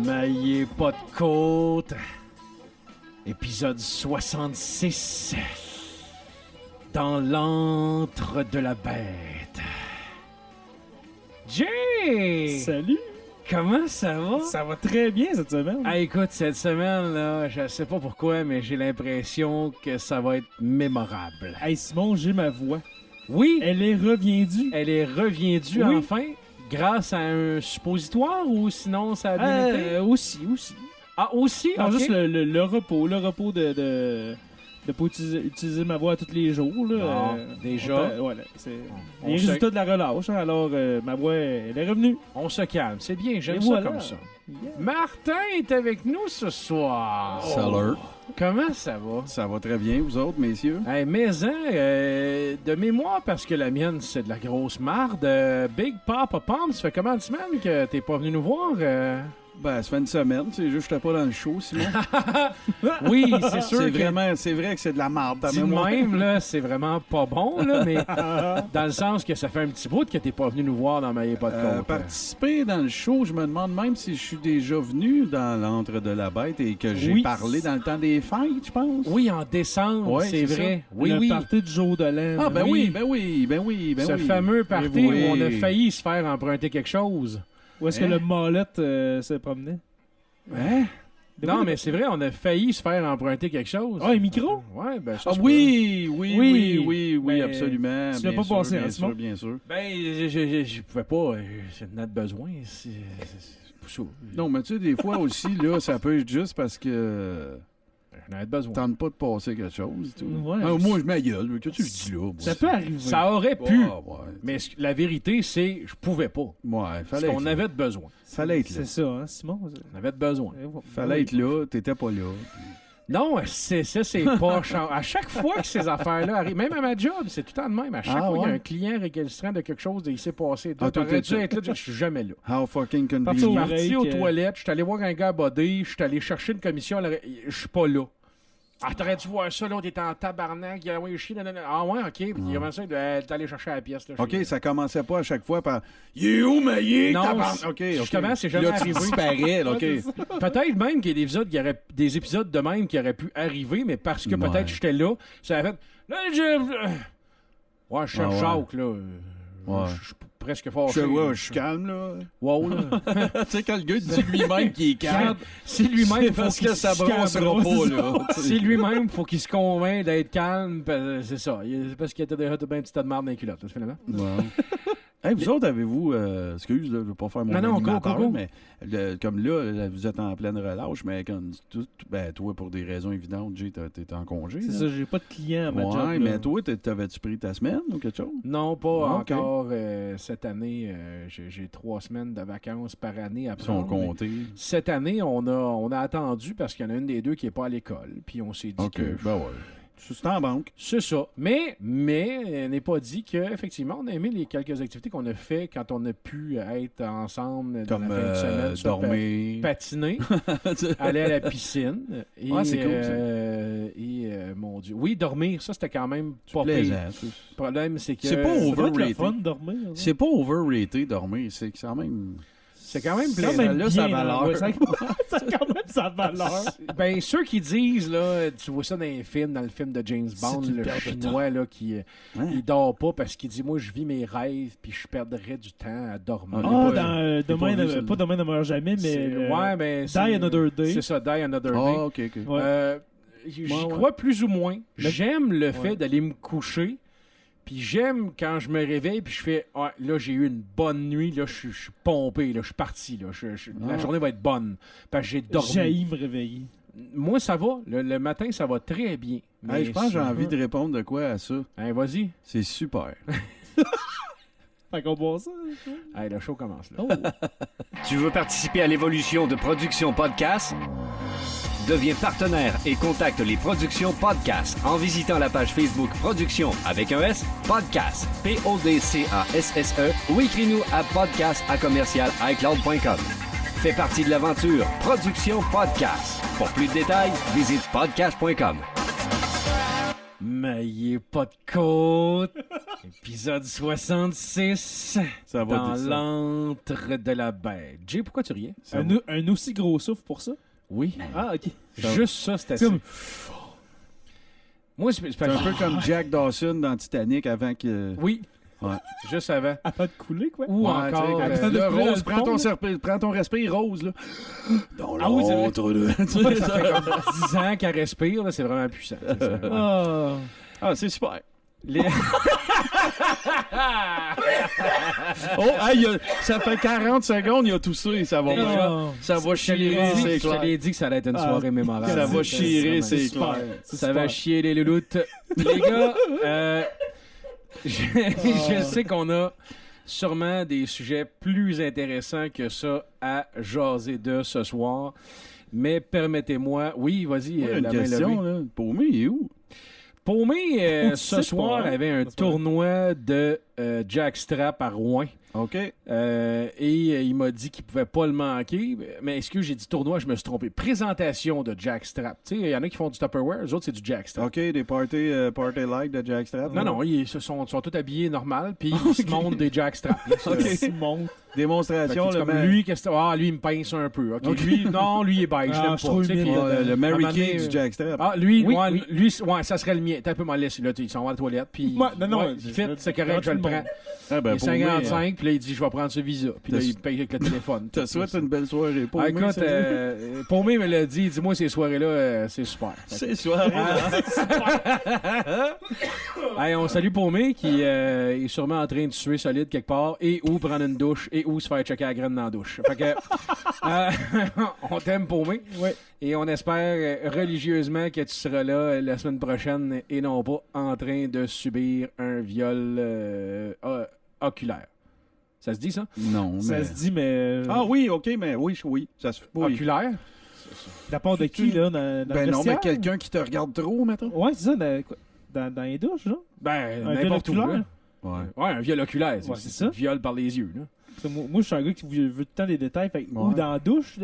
Maillez pas de côte. Épisode 66. Dans l'antre de la bête. Jay! Salut! Comment ça va? Ça va très bien cette semaine. Ah, écoute, cette semaine, là, je sais pas pourquoi, mais j'ai l'impression que ça va être mémorable. Hey Simon, j'ai ma voix. Oui! Elle est reviendue. Elle est reviendue Oui. enfin, grâce à un suppositoire ou sinon ça a bien été? Aussi. Ah, aussi? Non, Ok. juste le repos de pas utiliser ma voix tous les jours. Là. Bon, déjà. Voilà, c'est On les se- résultats de la relâche. Hein, alors, ma voix, elle est revenue. On se calme, c'est bien, j'aime Et ça voilà. comme ça. Yeah. Martin est avec nous ce soir. Salut. Comment ça va? Ça va très bien, vous autres, messieurs? Hey, mais de mémoire, parce que la mienne, c'est de la grosse marde, Big Papa Pom, ça fait combien de semaines que t'es pas venu nous voir? Ben, ça fait une semaine, c'est juste que j'étais pas dans le show, Simon. Oui, c'est sûr C'est vrai que c'est de la marde, ta dit de mémoire. même, là, c'est vraiment pas bon, là, mais dans le sens que ça fait un petit bout que t'es pas venu nous voir dans Maillé pas de compte. Participer dans le show, je me demande même si je suis déjà venu dans l'antre de la bête et que j'ai Oui. parlé dans le temps des fêtes, je pense. Oui, en décembre, Ouais, c'est c'est vrai. Le Oui. party du jour de l'an. Ah, ben Oui. oui. Ce fameux party Oui. où on a failli se faire emprunter quelque chose. Où est-ce que Hein? le mallette se promenait? Hein? Non, mais c'est vrai, on a failli se faire emprunter quelque chose. Ah, un micro? Ouais, ben ça Ah se oui, Ben, absolument. tu l'as bien pas sûr, passé, bien hein, sûr, Simon? bien sûr. peut. Ben, je pouvais pas. C'est notre besoin. C'est pour ça. Non, mais tu sais, des fois aussi, là, ça peut être juste parce que J'en avais besoin. tente pas de passer quelque chose. Et tout. Ouais. Ah, moi, je ma gueule. Qu'est-ce que tu dis là? moi? Ça peut arriver. Ça aurait pu. Ah, ouais. Mais la vérité, c'est je pouvais pas. Ouais, Parce fallait qu'on être là. avait de besoin. Fallait être là. C'est ça, hein, Simon? On avait de besoin. Fallait être là, t'étais pas là. Non, c'est pas... À chaque fois que ces affaires-là arrivent, même à ma job, c'est tout le temps de même. À chaque Ah, fois qu'il y a ouais? un client récalcitrant de quelque chose, il s'est passé. Ah, toi, T'aurais dû t'es- être là, je suis jamais là. How fucking Parti au Je suis convenient. break. parti aux toilettes, je suis allé voir un gars body, je suis allé chercher une commission, je suis pas là. Ah, t'aurais dû voir ça, l'autre était en tabarnak, il a envoyé chier, nanana. Ah ouais, ok, puis il a ça, t'es allé chercher la pièce. Là, OK, chez- ça commençait pas à chaque fois par « You, mais Non, tabarnak! OK, justement, c'est jamais là, tu arrivé. disparais, là, OK. Peut-être même qu'il y a des épisodes de même qui auraient pu arriver, mais parce que Ouais. peut-être j'étais là, ça a fait... Là, ouais, je cherche Ah ouais. Jacques, là. Ouais. Je suis presque fâché. Je suis calme, là. Wow, là. Tu sais, quand le gars dit lui-même qu'il est calme, C'est lui-même, c'est faut parce qu'il que ça se brossera calme. pas, là. C'est lui-même, faut qu'il se convainc d'être calme. C'est ça. C'est parce qu'il était déjà tout bien un petit tas de marde dans les culottes, finalement. Ouais. Hey, vous autres, avez-vous... excuse, là, je veux pas faire mon Non, go, animateur, go. mais comme là, vous êtes en pleine relâche, mais comme ben, toi, pour des raisons évidentes, Jay, t'es en congé. C'est là. ça, j'ai pas de clients à ma job. Ouais, là. mais toi, t'avais-tu pris ta semaine ou quelque chose? Non, pas Ah, ok. encore cette année. J'ai 3 semaines de vacances par année à Ils sont prendre. comptés. Cette année, on a attendu parce qu'il y en a une des deux qui n'est pas à l'école. Puis on s'est dit OK, que ben ouais. C'est en banque. c'est ça. Mais n'est pas dit qu'effectivement, on a aimé les quelques activités qu'on a fait quand on a pu être ensemble dans Comme la fin de semaine. soit dormir. patiner, aller à la piscine. Et, Ouais, c'est cool, ça. mon Dieu. Oui, dormir, ça c'était quand même pas pire. plaisant. Le problème, c'est que C'est pas Ça doit être le overrated. fun de dormir. hein. C'est pas overrated dormir, c'est quand même... c'est quand même Quand plaisant. même là, bien, sa valeur. ouais, ça a quand même sa valeur. Ben, ceux qui disent, là, tu vois ça dans les films, dans le film de James Bond, C'est une le perte de chinois, là, qui Hein? il dort pas parce qu'il dit, moi, je vis mes rêves, puis je perdrais du temps à dormir. Ah, Ah, pas- dans j'ai Demain, pas vu, celle-là. pas Demain ne meurt jamais, mais C'est- le- ouais, mais Die Another Day. C'est ça, Die Another Day. Ah, OK, OK. Ouais. J'y Ouais, ouais. crois plus ou moins. Le- J'aime le fait Ouais. d'aller me coucher, puis j'aime quand je me réveille, puis je fais, ah, là, j'ai eu une bonne nuit, là, je suis pompé, là, je suis parti, là, la Ah. journée va être bonne, parce que j'ai dormi. J'haïs me réveiller. Moi, ça va. Le matin, ça va très bien. Mais Hey, je pense que j'ai ça- envie de répondre de quoi à ça. Hey, vas-y. C'est super. Fait qu'on boit ça. Hey, le show commence, là. Oh. Tu veux participer à l'évolution de Production Podcast? Deviens partenaire et contacte les Productions Podcast en visitant la page Facebook Productions avec un S, Podcast, Podcasse, ou écris-nous à podcast@icloud.com. fait partie de l'aventure Production Podcast. Pour plus de détails, visite podcast.com. Mais il est pas de côte. Épisode 66. Ça va dans dire ça. l'antre de la bête. Jay, pourquoi tu riais? Un aussi gros souffle pour ça? Oui. Ah, OK. Juste ça, c'est assez. Comme- Moi, C'est un peu comme Jack Dawson dans Titanic avant que... Oui. Ouais. Juste avant. Avant de couler, quoi? Ou Ouais, encore... tu sais, quand de là, couler dans Rose, le fond, prends ton respire, Rose, là. Dans Ah oui, c'est vrai. l'autre, là. ça fait comme 10 ans qu'elle respire, là, c'est vraiment puissant. C'est ça. Ah. Ah, c'est super. Les- Oh, hey, ça fait 40 secondes, il a toussé, ça va Ah. Ça va Je te l'ai chier, dit, c'est je te l'ai clair. dit que ça allait être une Ah, soirée mémorable. Ça va C'est chier, vraiment c'est super. clair. Ça va chier les louloutes. Les gars, je sais qu'on a sûrement des sujets plus intéressants que ça à jaser de ce soir. Mais permettez-moi... Oui, vas-y, Moi, j'ai la une main question, levée. là. Paumé, il est où? Paumé, On ce sait soir, pas, hein. avait un On sait tournoi de jackstrap à Rouen. OK. Et il m'a dit qu'il pouvait pas le manquer. Mais excuse, j'ai dit tournoi, je me suis trompé. Présentation de jackstrap. Tu sais, il y en a qui font du Tupperware, les autres, c'est du jackstrap. OK, des party like de Jackstrap. Non, non, ils sont tous habillés normal, puis ils se montent des jackstraps. OK. Simon. Démonstration, Comme le lui, lui, il me pince un peu. OK. Lui, non, lui, il est beige, je Ah, l'aime je pas. trouve tu sais, humide, puis, là. le à un Mary moment donné, Kay du Jackstrap. Ah, lui, Oui, ouais, oui. lui, ouais, ça serait le mien. T'es un peu moleste, là. Ils sont à la toilette, puis... Ouais, non, ouais, il fit, c'est correct, je le prends. Ah, ben, Il est Paumé, 55, puis là, il dit, je vais prendre ce visa. Puis là, T'as- il paye avec le téléphone. Te souhaite une belle soirée. Ah, Paumé, écoute, c'est- Paumé me l'a dit, dis-moi ces soirées-là, c'est super. C'est soirée. Hey, on salue Paumé qui est sûrement en train de suer solide quelque part et ou prendre une douche et ou se faire checker la graine dans la douche. Fait que on t'aime Paumé Ouais. et on espère religieusement que tu seras là la semaine prochaine et non pas en train de subir un viol oculaire. Ça se dit ça? Non, Ça mais... se dit, mais. Ah oui, OK, mais oui, ça se fait. Oui. Oculaire? De la part de qui, là? Dans Ben le non, mais vestiaire? quelqu'un qui te regarde trop, mettons. Ouais, c'est ça. Dans les douches, genre? Ben, Un n'importe où. viol Là. oculaire? Ouais. Ouais, un viol oculaire. Ouais, c'est ça. Viol par les yeux. Là. Parce que moi, je suis un gars qui veut tout le temps des détails. Fait, Ou Ouais. dans la douche.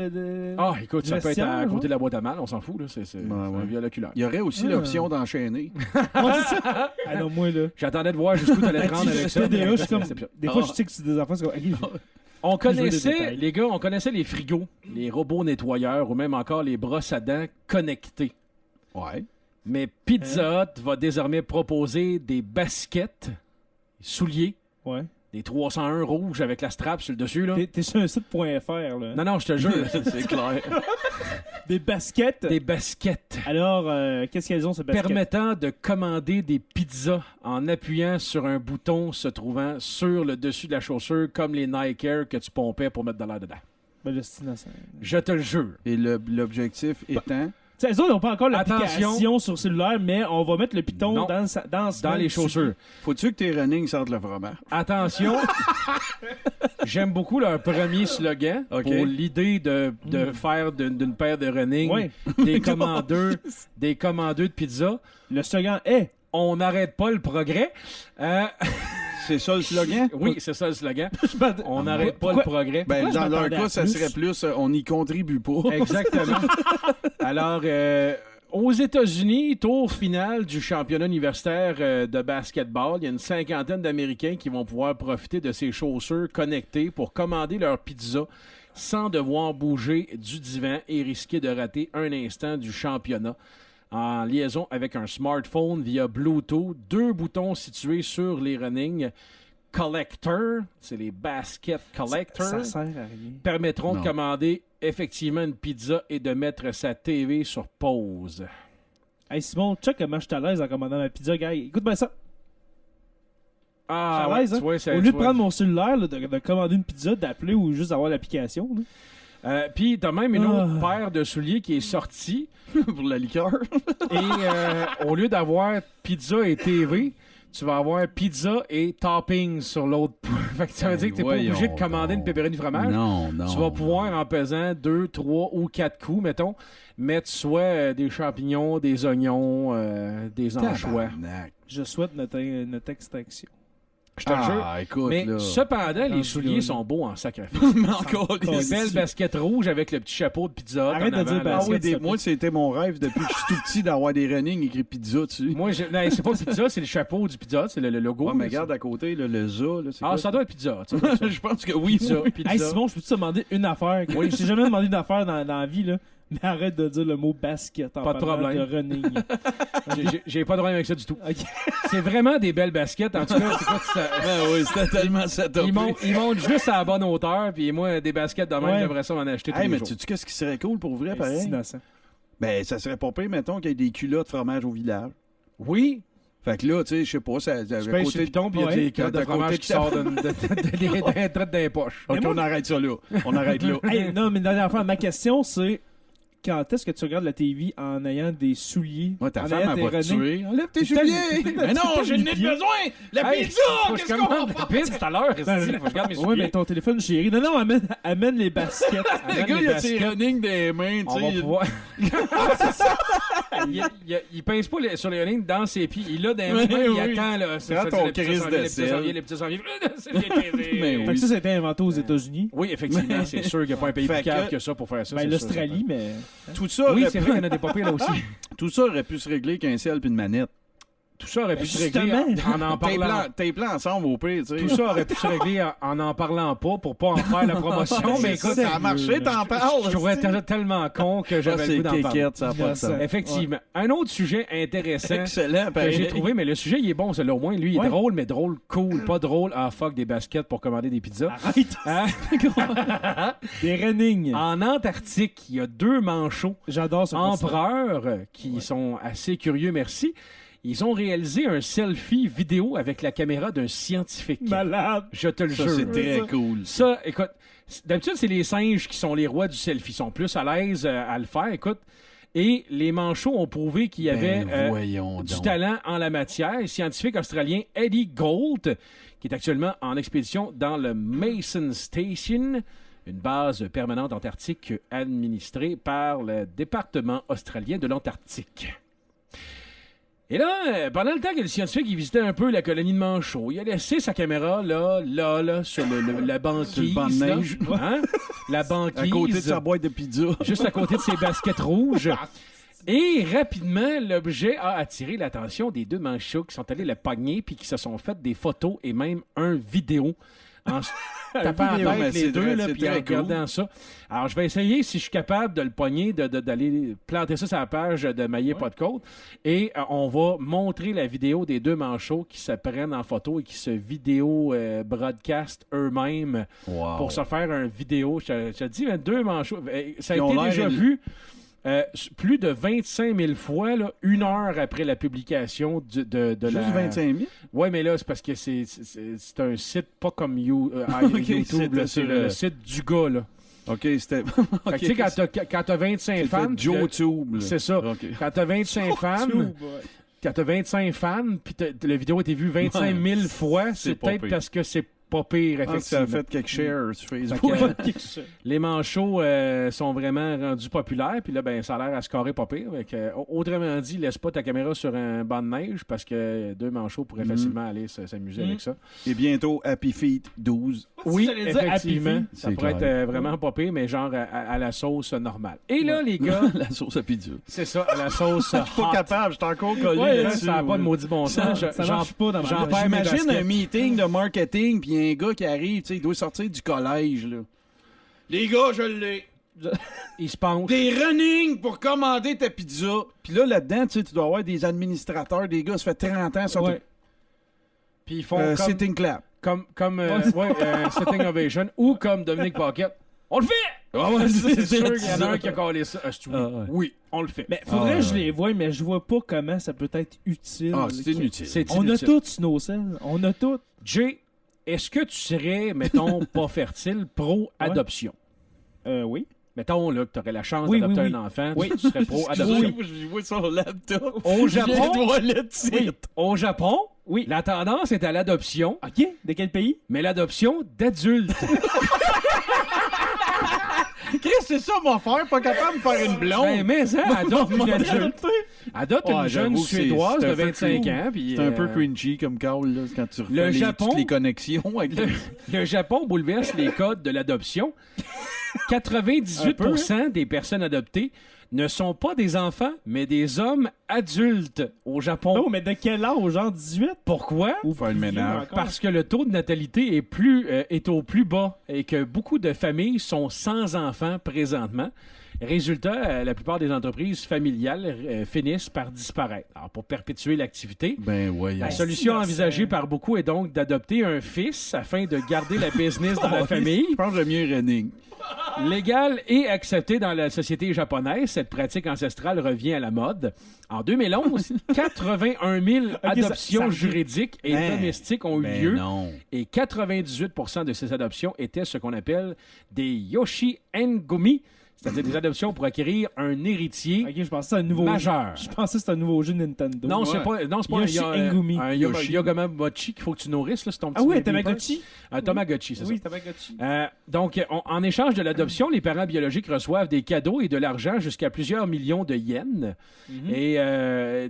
Ah, écoute, Du ça peut être à vestiaire, côté genre? de la boîte à mal, on s'en fout. Là. C'est Ouais, un ouais. viol oculaire. Il y aurait aussi Ah. l'option d'enchaîner. Ouais, c'est ça. Ah non, moi, là. J'attendais de voir jusqu'où tu allais te rendre avec ça. Des mais je suis comme. c'est ça. Des fois, Ah. je sais que c'est des enfants. C'est comme. ok, On Je veux des connaissait, détails. les gars, on connaissait les frigos, les robots nettoyeurs ou même encore les brosses à dents connectées. Ouais. Mais Pizza Hut va désormais proposer des baskets, souliers, Ouais. des 301 rouges avec la strap sur le dessus. Là. T'es sur un site.fr, là. Non, non, je te jure. C'est clair. Des baskets. Des baskets Alors, qu'est-ce qu'elles ont, ces baskets? permettant de commander des pizzas en appuyant sur un bouton se trouvant sur le dessus de la chaussure, comme les Nike Air que tu pompais pour mettre de l'air dedans. Ben, là, c'est innocent. Je te le jure. Et l'objectif étant... Tu sais, elles autres, ils n'ont pas encore Attention. l'application sur cellulaire, mais on va mettre le piton Non. dans Les chaussures. Faut-tu que tes running sortent le fromage? Attention, j'aime beaucoup leur premier slogan Ok. pour l'idée de faire d'une paire de running Ouais. des commandeurs de pizza. Le slogan est. On n'arrête pas le progrès. C'est ça le slogan? Oui, c'est ça le slogan. On n'arrête pas Pourquoi- le progrès. Ben, Pourquoi je dans leur m'attendais cas, à ça plus? serait plus on n'y contribue pas. Exactement. Alors, aux États-Unis, tour final du championnat universitaire de basketball, il y a une cinquantaine d'Américains qui vont pouvoir profiter de ces chaussures connectées pour commander leur pizza sans devoir bouger du divan et risquer de rater un instant du championnat. En liaison avec un smartphone via Bluetooth, 2 boutons situés sur les running collector, c'est les basket collector, Ça sert à rien. permettront Non. de commander effectivement une pizza et de mettre sa TV sur pause. Hey Simon, check comment je suis à l'aise en commandant ma pizza, gars. Écoute bien ça. Ah, Je suis à ouais, l'aise, hein? tu vois, c'est- Au lieu tu de vois. prendre mon cellulaire, là, de commander une pizza, d'appeler ou juste d'avoir l'application. là. Puis t'as même une autre Ah. paire de souliers qui est sortie Pour la liqueur. et au lieu d'avoir pizza et TV, tu vas avoir pizza et toppings sur l'autre. Fait que ça veut dire que t'es pas obligé de commander une pépérine du fromage. Non, non. Tu vas pouvoir, en pesant 2, 3 ou 4 coups, mettons, mettre soit des champignons, des oignons, des anchois. Tabarnak. Je souhaite notre extinction. Je te le jure. Écoute, Mais là. cependant, les Rendu souliers là. sont beaux en sacrifice. Mais encore Une belle basket rouge avec le petit chapeau de pizza. Hut Arrête en de dire avant, là. Ah basket. oui, s'il te plaît. moi, c'était mon rêve depuis que je suis tout petit d'avoir des running écrit pizza dessus. Moi, non, c'est pas pizza, c'est le chapeau du pizza, Hut, c'est le logo. Ouais, mais là, regarde à côté, là, le ZA, là, c'est Ah, quoi, ça doit être pizza. Hut, ça. Je pense que oui. Pizza, oui. pizza. Hey Simon, je peux te demander une affaire? Oui. Je t'ai jamais demandé une affaire dans la vie, là. Mais arrête de dire le mot basket en Pas de parlant problème. de running. J'ai pas de problème avec ça du tout. Ok. C'est vraiment des belles baskets. En tout cas, c'est quoi, Ben oui, c'était tellement setupé. ils montent juste à la bonne hauteur, puis moi, des baskets de même, Ouais. j'aimerais ça m'en acheter tous Hey, les mais jours. tu sais qu'est-ce qui serait cool pour vrai, C'est pareil? innocent. Ben, ça serait pas pire, mettons, qu'il y ait des culottes fromage au village. Oui, Fait que là, tu sais, je sais pas, ça... tu payes sur le piton, puis il y a Ouais. des crottes de À côté fromage de qui ta- sortent d'un traite des poches. OK, on arrête ça là. On arrête là. Hey, non, mais la dernière fois, ma question, c'est quand est-ce que tu regardes la TV en ayant des souliers? Moi, ta en femme, ayant elle va te running? tuer. Enlève tes Putain, souliers! putain, Mais non, putain, je les n'ai pieds. besoin! La Hey, pizza! faut que Qu'est-ce je qu'on commande va la faire? pizza tout à l'heure. Faut que je regarde mes Ouais, souliers. mais ton téléphone chéri. Non, amène les baskets. Le Amène gars, les il a ses baskets. running des mains, On tu va sais. pouvoir. Il pèse pas sur les running dans ses pieds. Il l'a dans les mains, Oui, il oui. attend. Là. Prends ton les petits crise s'en de viennent, les petits sel. s'en viennent, les petits s'en viennent. C'est bien pesé. Mais Fait que ça a été inventé aux États-Unis. Oui, effectivement, c'est sûr qu'il n'y a pas un pays Fait plus cave que- que ça pour faire ça. Ben, c'est l'Australie, mais. Tout ça, sûr. Oui, aurait c'est pu- vrai qu'il y en a des papiers là aussi. tout ça aurait pu se régler qu'un ciel puis une manette. Tout ça aurait pu se régler Justement. en parlant. Tes plans ensemble au pire, tu sais. Tout ça aurait pu se régler en parlant pas pour pas en faire la promotion. Mais écoute, ça a marché, t'en parles. je trouvais tellement con que Ah, j'avais le c'est goût d'en parler. kékette, ça a pas de sens. Innocent. Effectivement. Un autre sujet intéressant Excellent, que pareil. j'ai trouvé, mais le sujet, il est bon, celui-là. Au moins, lui, il est Ouais. drôle, mais drôle, cool. Pas drôle, fuck des baskets pour commander des pizzas. Arrête! Hein? Des running. En Antarctique, il y a 2 manchots J'adore ce continent. empereurs qui sont assez curieux, merci. Ils ont réalisé un selfie vidéo avec la caméra d'un scientifique. Malade. Je te le Ça, jure. c'est très Ça. cool. Ça, écoute, d'habitude, c'est les singes qui sont les rois du selfie. Ils sont plus à l'aise à le faire, écoute. Et les manchots ont prouvé qu'il y avait Voyons du donc. talent en la matière. Le scientifique australien Eddie Gold, qui est actuellement en expédition dans le Mason Station, une base permanente antarctique administrée par le département australien de l'Antarctique. Et là, pendant le temps que le scientifique il visitait un peu la colonie de manchots, il a laissé sa caméra là, sur la banquise. Sur le banc de là. neige. Hein? La banquise. À côté de sa boîte de pizza. Juste à côté de ses baskets rouges. Et rapidement, l'objet a attiré l'attention des 2 manchots qui sont allés le pogner puis qui se sont fait des photos et même un vidéo en se tapant vidéo, en mais tête c'est les deux très- là, c'est puis en très cool. regardant ça. Alors, je vais essayer, si je suis capable de le pogner, d'aller planter ça sur la page de Maillé Pas de Côte. Et on va montrer la vidéo des 2 manchots qui se prennent en photo et qui se vidéo broadcast eux-mêmes Wow. pour se faire un vidéo. Je te dis, 2 manchots. Ça a Ils ont été l'air déjà éle- vu plus de 25 000 fois, là, 1 heure après la publication de Juste la... 25 000? Oui, mais là, c'est parce que c'est un site pas comme Ok, YouTube. là, c'était C'est sur, le site du gars. Là. OK, c'était... Fait que, tu sais, quand t'as 25 fans... C'était JoeTube. là. C'est ça. OK. Quand t'as 25 fans... Quand t'as 25 fans, puis la vidéo a été vue 25 000 fois, c'est pas peut-être pire. parce que c'est pas pire, Je pense que ça a effectivement. fait quelques shares sur Facebook. Fait que, les manchots sont vraiment rendus populaires, puis là, ben, ça a l'air à scorer pas pire. Fait que, autrement dit, laisse pas ta caméra sur un banc de neige parce que 2 manchots pourraient facilement aller s'amuser avec ça. Et bientôt, Happy Feet 12. Oui, j'allais dire Happy effectivement. Feet. Ça C'est pourrait clair. être vraiment pas pire, mais genre à la sauce normale. Et là, les gars, La sauce à pizza. c'est ça, à la sauce Pas hot. capable, je suis encore collé Ouais, là-dessus. ça n'a pas de ouais. maudit bon sens. Ça marche pas dans ma j'en tête. perds mes J'imagine baskets. un meeting de marketing, puis un gars qui arrive, tu sais, il doit sortir du collège, là. Les gars, je l'ai. Il se penche. Des running pour commander ta pizza. Puis là, là-dedans, tu sais, tu dois avoir des administrateurs, des gars, ça fait 30 ans, sont Ouais. Puis ils font comme... sitting clap. Comme Sitting Ovation ou comme Dominique Paquette. On le fait! Ah ouais, C'est sûr qu'il y en a un qui a collé ça. Oui. Ah ouais. Oui, on le fait. Mais faudrait Ah, que je ouais. les voie, mais je vois pas comment ça peut être utile. Ah, c'est inutile. C'est On a inutile. tous nos selles. On a tous. Jay, est-ce que tu serais, mettons, pas fertile, pro-adoption? Oui. Mettons là, que tu aurais la chance Oui, d'adopter oui, oui. un enfant, Oui. tu serais pro-adoption. Je vois sur le laptop. Au Japon, Je vois le titre. oui. Au Japon, Oui. la tendance est à l'adoption, OK. De quel pays? mais l'adoption d'adultes. Chris, c'est ça mon frère, pas capable de faire une blonde. Ben, mais ça, adopte une adulte. Adopté. Adopte une Ouais, jeune j'avoue que Suédoise c'est de un peu 25 cool. ans. Puis, C'est un peu cringy comme call, là, quand tu refais Le Japon- toutes les connexions avec Le Japon bouleverse les codes de l'adoption. 98% des personnes adoptées ne sont pas des enfants, mais des hommes adultes au Japon. Oh, mais de quel âge? Genre 18? Pourquoi? Ou faire le plus vieux ménage. encore? Parce que le taux de natalité est au plus bas et que beaucoup de familles sont sans enfants présentement. Résultat, la plupart des entreprises familiales finissent par disparaître. Alors, pour perpétuer l'activité, Ben ouais. la solution c'est- envisagée par beaucoup est donc d'adopter un fils afin de garder la business dans la famille. Je pense que j'aime mieux running. Légale et acceptée dans la société japonaise, cette pratique ancestrale revient à la mode. En 2011, 81 000 adoptions ça revient. juridiques et Hein? domestiques ont eu Ben lieu. non. Et 98% de ces adoptions étaient ce qu'on appelle des Yoshi Ngumi, c'est-à-dire des adoptions pour acquérir un héritier Ok, je pensais que c'était un nouveau majeur. jeu. Je pensais que c'était un nouveau jeu Nintendo. Non, Ouais. c'est pas, Yoshi Ngumi. un Yoshi. Yogamamachi qu'il faut que tu nourrisses, là, c'est ton petit Ah oui, un baby Tamagotchi? bird. Un Tamagotchi, c'est Oui, ça. Tamagotchi. Donc, en échange de l'adoption, les parents biologiques reçoivent des cadeaux et de l'argent jusqu'à plusieurs millions de yens. Et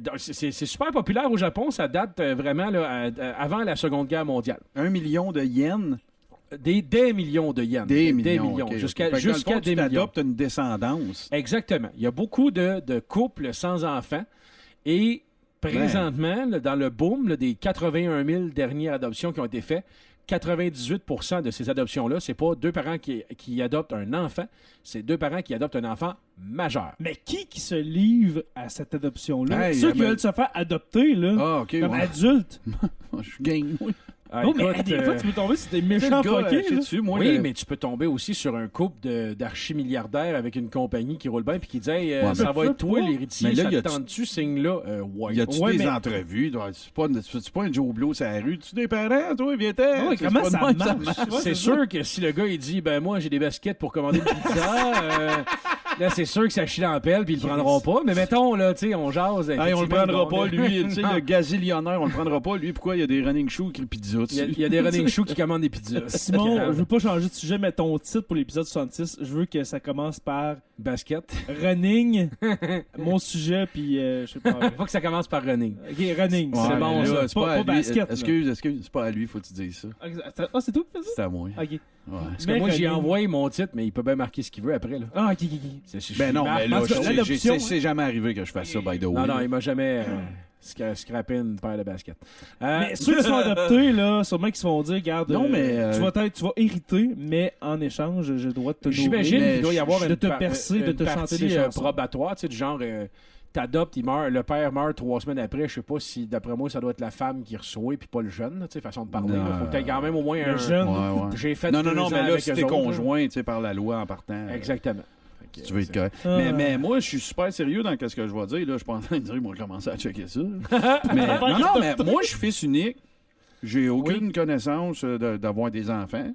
donc, c'est super populaire au Japon. Ça date vraiment là, avant la Seconde Guerre mondiale. 1 million de yens. Des millions de yens. Des millions. ok, ok. Jusqu'à Fait que dans le fond, des tu millions. t'adoptes une descendance. Exactement. Il y a beaucoup de couples sans enfants. Et présentement, là, dans le boom là, des 81 000 dernières adoptions qui ont été faites, 98% de ces adoptions-là, c'est pas deux parents qui adoptent un enfant, c'est deux parents qui adoptent un enfant majeur. Mais qui se livre à cette adoption-là? Hey, Ceux qui ben- veulent se faire adopter, là, Ah, ok. comme ouais. adultes. Je suis game, moi. Ah, Non, mais écoute, des fois, tu peux tomber sur des méchants fuckés. là. dessus, moi. oui, le- mais tu peux tomber aussi sur un couple d'archimilliardaires avec une compagnie qui roule bien puis qui dit hey, Ouais, ça mais va être peux toi pas. l'héritier, Mais là, ça y te a-tu- tente-tu, signe là? Ouais. Y a-tu Ouais, des mais- entrevues? C'est pas un Joe Blow sur la rue. Tu des parents, toi, viens-t'en? Ouais, C'est comment pas ça de même, marche? Ouais, C'est sûr que si le gars il dit ben moi j'ai des baskets pour commander une pizza, là c'est sûr que ça chie dans la pelle puis ils le prendront pas. Mais mettons là, tu sais, on jase. Hey, on le effectivement, prendra bon, pas, lui. Tu sais, Non. le gazillionnaire, on le prendra pas. Lui, pourquoi il y a des running shoes écrit pizza dessus? Il y a des running shoes qui commandent des pizzas. Simon, je veux pas changer de sujet, mais ton titre pour l'épisode 66, je veux que ça commence par Basket. running, mon sujet, puis je sais pas. Faut que ça commence par running. Ok, running. Ouais, c'est mais bon, là, ça. c'est Pas- pas à pas lui. basket, là. Excuse, c'est pas à lui, faut que tu dises ça. Ah, c'est toi qui fais ça? C'est à moi. Ok. Ouais. Parce que moi j'ai envoyé mon titre, mais il peut bien marquer ce qu'il veut après là. Ah, ok. Ben non, mais là, parce que l'adoption, c'est jamais arrivé que je fasse ça, by the way. Non, il m'a jamais scrappé une paire de baskets. Mais ceux qui sont adoptés, là, sûrement qu'ils se vont dire, regarde, Non, mais, tu vas hériter, mais en échange, j'ai le droit de te nourrir. J'imagine mais qu'il doit y avoir de une te percer, de une te chanter partie, des chansons. probatoire, tu sais, du genre, t'adoptes, il meurt, le père meurt 3 semaines après, je sais pas si, d'après moi, ça doit être la femme qui reçoit, puis pas le jeune, là, tu sais, façon de parler. Non. là. Faut que t'aies quand même au moins un... Le jeune. Ouais, ouais. J'ai fait Non, 2 mais ans là, avec si eux t'es autres, là. conjoint, tu sais, par la loi en partant. Exactement. Si tu veux être correct. Ah. Mais moi, je suis super sérieux dans ce que je vais dire. Là, je suis pas en train de dire qu'ils vont commencer à checker ça. mais, non, mais moi, je suis fils unique. J'ai aucune connaissance d'avoir des enfants.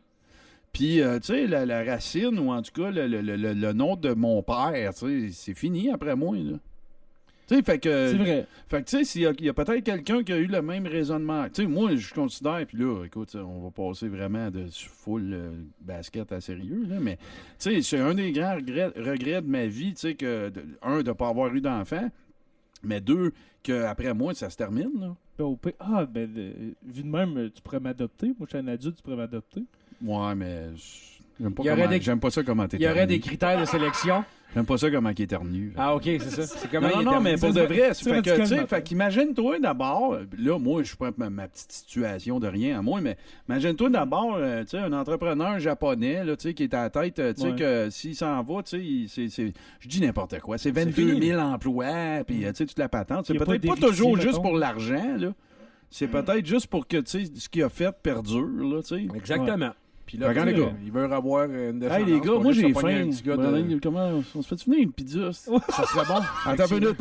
Puis, tu sais, la racine, ou en tout cas, le nom de mon père, tu sais, c'est fini après moi, là. Tu sais, fait que... C'est vrai. Fait que, tu sais, s'il y a peut-être quelqu'un qui a eu le même raisonnement. Tu sais, moi, je considère, puis là, écoute, on va passer vraiment de full basket à sérieux, là, mais, tu sais, c'est un des grands regrets de ma vie, tu sais, que, un, de ne pas avoir eu d'enfant, mais deux, qu'après moi, ça se termine, là. Vu de même, tu pourrais m'adopter. Moi, je suis un adulte, tu pourrais m'adopter. Ouais, mais Il y aurait des- j'aime pas ça comment t'es Il y aurait des critères de sélection. J'aime pas ça comment il éternue. Ah, OK, c'est ça. C'est comment Non, il non, est mais terminé. pour de vrai, c'est fait que, tu radicalement sais, fait qu'imagine-toi d'abord, là, moi, je prends ma petite situation de rien à moi, mais imagine-toi d'abord, tu sais, un entrepreneur japonais, là, tu sais, qui est à la tête, tu sais, Ouais. que s'il s'en va, tu sais, je dis n'importe quoi, c'est 22 000 emplois, puis, tu sais, toute la patente. C'est Il y a peut-être pas pas d'héritier, toujours juste mettons. pour l'argent, là. C'est peut-être juste pour que, tu sais, ce qu'il a fait perdure, là, tu sais. Exactement. Puis là, Fait que, tu sais, les gars. il veut avoir une descendance. Hey, les gars, pas moi, juste j'ai se pogner faim. un petit gars Ben, de- comment, on se fait finir une pizza? Ça serait bon. Attends une minute.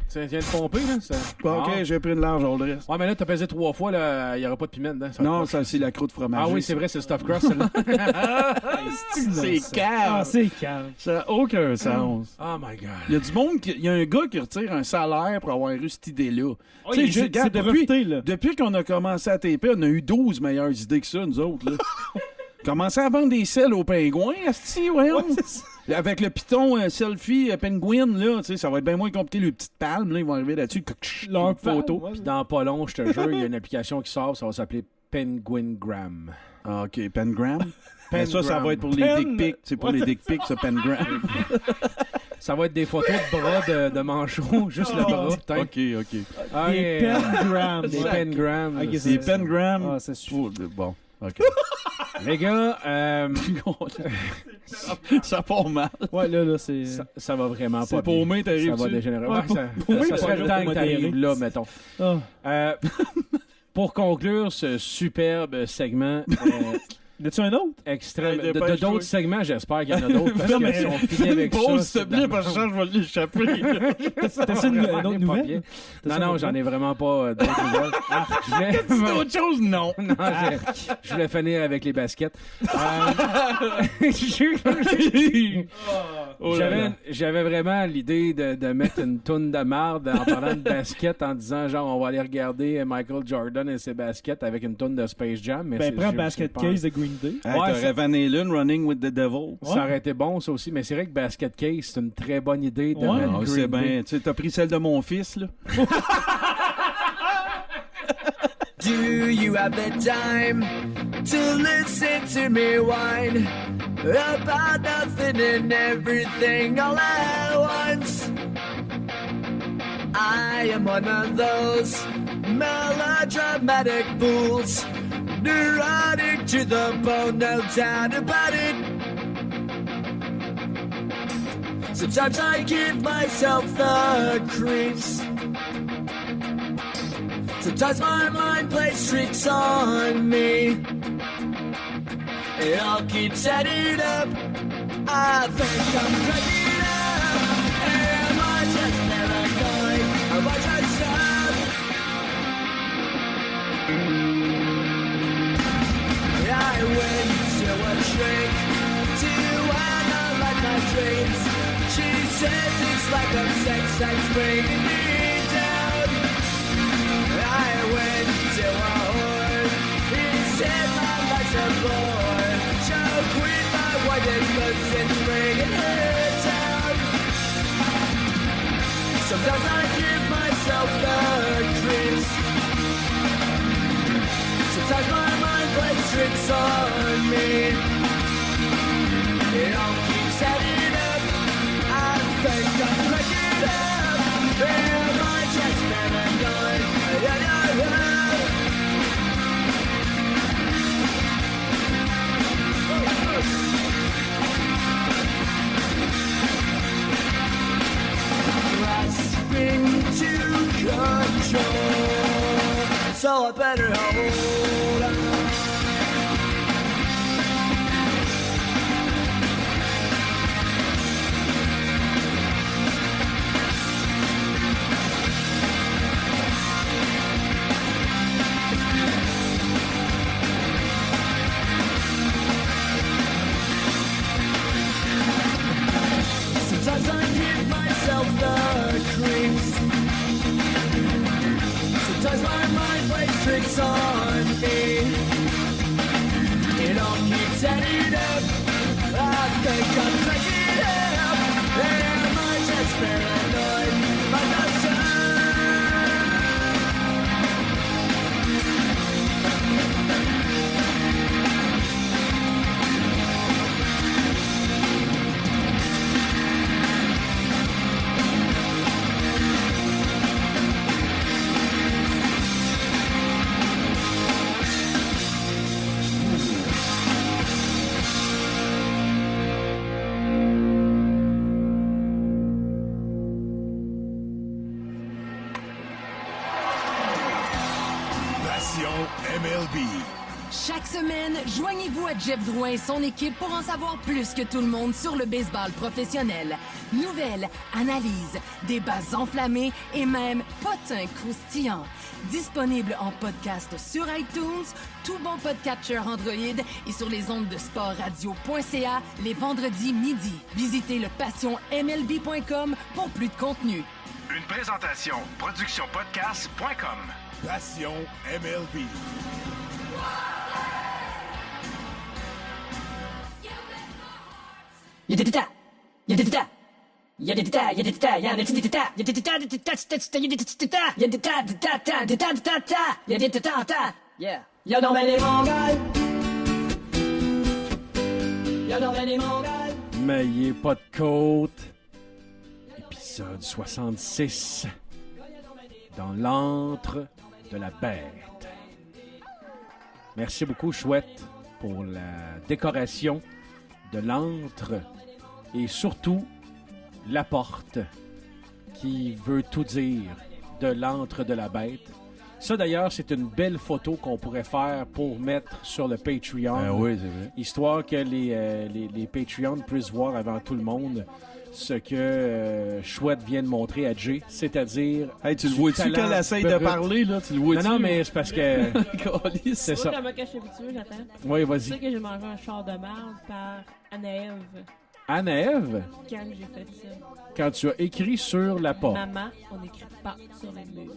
Tu viens de pomper, là? Ça... Bon, OK, j'ai pris une large, on le reste. Ouais, mais là, t'as pesé 3 fois, là, il n'y aura pas de piment dedans. Ça va Non, pas. ça, c'est la croûte fromagée. Ah oui, c'est vrai, c'est le stuffed crust, celle-là. C'est Ah, calme. c'est calme. Ça n'a aucun sens. Oh my God. Il y a du monde, il y a un gars qui retire un salaire pour avoir eu cette idée-là. Tu sais, je c'est regarde, breveté, là. depuis qu'on a commencé à taper, on a eu 12 meilleures idées que ça, nous autres. Là. Commencez à vendre des selles aux pingouins, asti, voyons. Avec le piton selfie penguin, là, tu sais, ça va être bien moins compliqué. Les petites palmes, là, ils vont arriver là-dessus. Leur photo. Puis dans pas long, je te jure, il y a une application qui sort, ça va s'appeler Penguingram. Ah, OK, Pengram. Mais ça va être pour les dick pics. C'est pour les dick pics, ce Pengram. Ça va être des photos de bras de manchots, juste le bras, putain. OK. Ah, Des pengrams. Des pengrams. Ok, Des Pengram. Ah, ça suffit. Bon, OK. Les gars, ça part mal. Ouais, là, c'est... ça va vraiment pas C'est bien. paumé, t'arrives-tu? Ça va dégénérer. Ouais, Ouais, ça serait le temps que t'arrives là, mettons. Ah. Pour conclure ce superbe segment As-tu un autre? extrême, Hey, de dépêche-toi. d'autres segments, j'espère qu'il y en a d'autres. Parce Non, que mais si on finit avec Pause, ça, s'il te plaît, parce que je vais l'échapper. T'as-tu une autre pas nouvelle? bien. T'as-tu Non, une j'en ai vraiment pas d'autres nouvelles. Je voulais... Autre chose, non. Non, je voulais finir avec les baskets. Oh là là. J'avais vraiment l'idée de mettre une toune de marde en parlant de basket en disant genre on va aller regarder Michael Jordan et ses baskets avec une toune de Space Jam. Mais Ben, prends c'est Basket pas- Case de Green Day. Hey, Ouais, t'aurais ça- Van Halen, Running with the Devil. Ça aurait été bon ça aussi, mais c'est vrai que Basket Case c'est une très bonne idée de Ouais. mettre Ah, Green c'est Day. bien. Tu sais, t'as pris celle de mon fils, là. Do you have the time to listen to me whine about nothing and everything all at once? I am one of those melodramatic fools, neurotic to the bone, no doubt about it. Sometimes I give myself the creeps. Sometimes my mind plays tricks on me. It all keeps adding up. I think I'm cracking up. Am I just never going? Am I just up? I went to a shrink to analyze my dreams. She says it's like a sex that's bringing me down. I went to a whore. He said my life's a bore. Choke with my white goods and bringing her down. Sometimes I give myself the creeps. Sometimes my mind plays tricks on me. It all keeps adding up. I think I'm cracking up. Am I just never going? Grasping to control, so I better hold on. Sometimes I give myself the creeps. Sometimes my mind plays tricks on me. It all keeps adding up. I think I'm cracking up. Am I just paranoid? Am I not sure? Passion MLB. Chaque semaine, joignez-vous à Jeff Drouin et son équipe pour en savoir plus que tout le monde sur le baseball professionnel. Nouvelles, analyses, débats enflammés et même potins croustillants. Disponible en podcast sur iTunes, tout bon podcatcher Android et sur les ondes de sportradio.ca les vendredis midi. Visitez le passionmlb.com pour plus de contenu. Une présentation productionpodcast.com. Passion MLB. Y'a donc ben les Mongols. Y'a donc ben les Mongols. Mais il est pas de côte. Épisode 66. Dans l'antre de la bête. Merci beaucoup, Chouette, pour la décoration de l'antre et surtout la porte qui veut tout dire de l'antre de la bête. Ça, d'ailleurs, c'est une belle photo qu'on pourrait faire pour mettre sur le Patreon. Oui, c'est vrai. Histoire que les Patreons puissent voir avant tout le monde ce que Chouette vient de montrer à Jay, c'est-à-dire... Hey, tu le vois-tu quand elle essaye de parler, là? Tu le vois-tu? Non, mais c'est parce que... c'est ça. Moi, comment que je suis habitué, Nathan? Oui, C'est vas-y. ça que j'ai mangé un char de merde par Anna-Ève Anna-Ève, quand j'ai fait ça. quand tu as écrit sur la porte. Maman, on n'écrit pas sur les murs.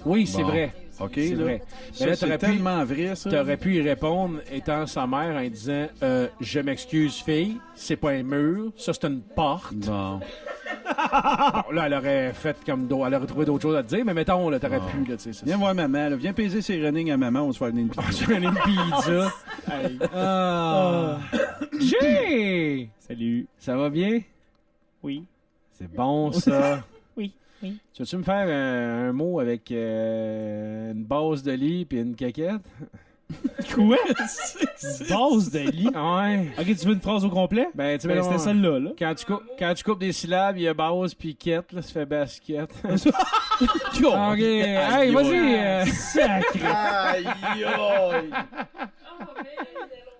Oui, c'est Bon. vrai. OK, C'est là. vrai. Ça, Mais là, c'est tellement vrai, ça. T'aurais pu y répondre étant sa mère en disant je m'excuse, fille, c'est pas un mur, ça c'est une porte. Bon. Bon, là, elle aurait fait comme elle aurait trouvé d'autres choses à te dire, mais mettons, là, t'aurais pu, là, tu sais. Viens voir maman, là. Viens peser ses runnings à maman, on va se faire donner une pizza. Sur une pizza. Ah. Jay! Salut. Ça va bien? Oui. C'est bon, ça. Oui. Tu veux-tu me faire un mot avec une base de lit puis une caquette? Quoi? Base de lit. Ouais. Ok, tu veux une phrase au complet? Ben, tu Ben, sais, c'était celle-là, là. quand tu coupes des syllabes, il y a base puis quête, là, ça fait basket. OK. OK. Hey, vas-y. Sacré. Aïe, aïe.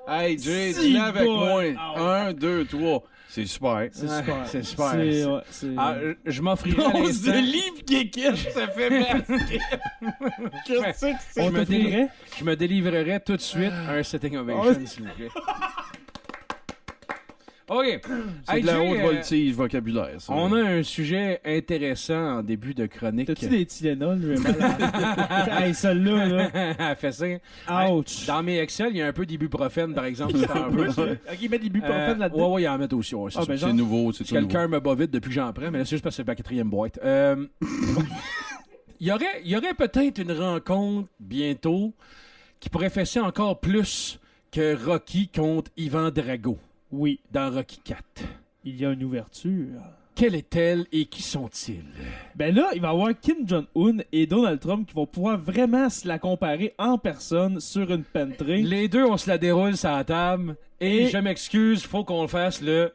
Hey, Jay, Si dis-le avec bon. moi. Ah 1, 2, 3. C'est super. C'est Ouais, super. c'est super. C'est- ouais, c'est- Ah, je m'offrirai à Base de l'instant. livre kékette, ça fait basket. Qu'est-ce que c'est? On je me te dirait? Je me délivrerai tout de suite un setting ovation, s'il vous plaît. OK. C'est Hey, de la Jay, haute voltige vocabulaire, ça. on a un sujet intéressant en début de chronique. T'as-tu des Tylenol, lui? Hey, celle-là, là. Elle fait ça. Ouch. Dans mes Excel, il y a un peu d'ibuprofène, par exemple. C'est un peu ça. Ok, ils mettent des buprofènes là-dedans. Ouais, ouais, il y en met aussi. Ouais, c'est Ah, ça. ben, C'est genre- nouveau, c'est Parce tout que le nouveau. cœur me bat vite depuis que j'en prends, mais là, c'est juste parce que c'est la 4e boîte. Il y aurait peut-être une rencontre bientôt qui pourrait fesser encore plus que Rocky contre Ivan Drago Oui, dans Rocky 4. il y a une ouverture. Quelle est-elle et qui sont-ils? Ben là, il va y avoir Kim Jong-un et Donald Trump qui vont pouvoir vraiment se la comparer en personne sur une pentrée. Les deux, on se la déroule sur la table et je m'excuse, faut qu'on le fasse le...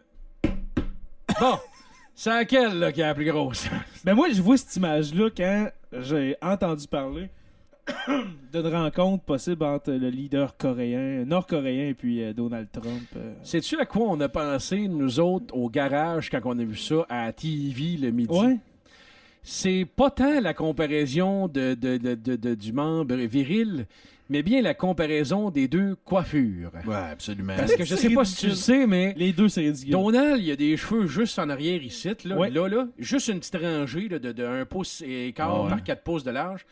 Bon, c'est laquelle là, qui est la plus grosse? Ben moi, je vois cette image-là quand j'ai entendu parler d'une rencontre possible entre le leader coréen, nord-coréen et puis Donald Trump. Sais-tu à quoi on a pensé, nous autres, au garage, quand on a vu ça à TV le midi? Ouais. C'est pas tant la comparaison du membre viril, mais bien la comparaison des deux coiffures. Ouais, absolument. Parce que je sais pas si tu le sais, mais Les deux, c'est ridicule. Donald, il a des cheveux juste en arrière ici, là, Ouais. là, juste une petite rangée là, de 1 pouce et quart Ouais. par 4 pouces de large.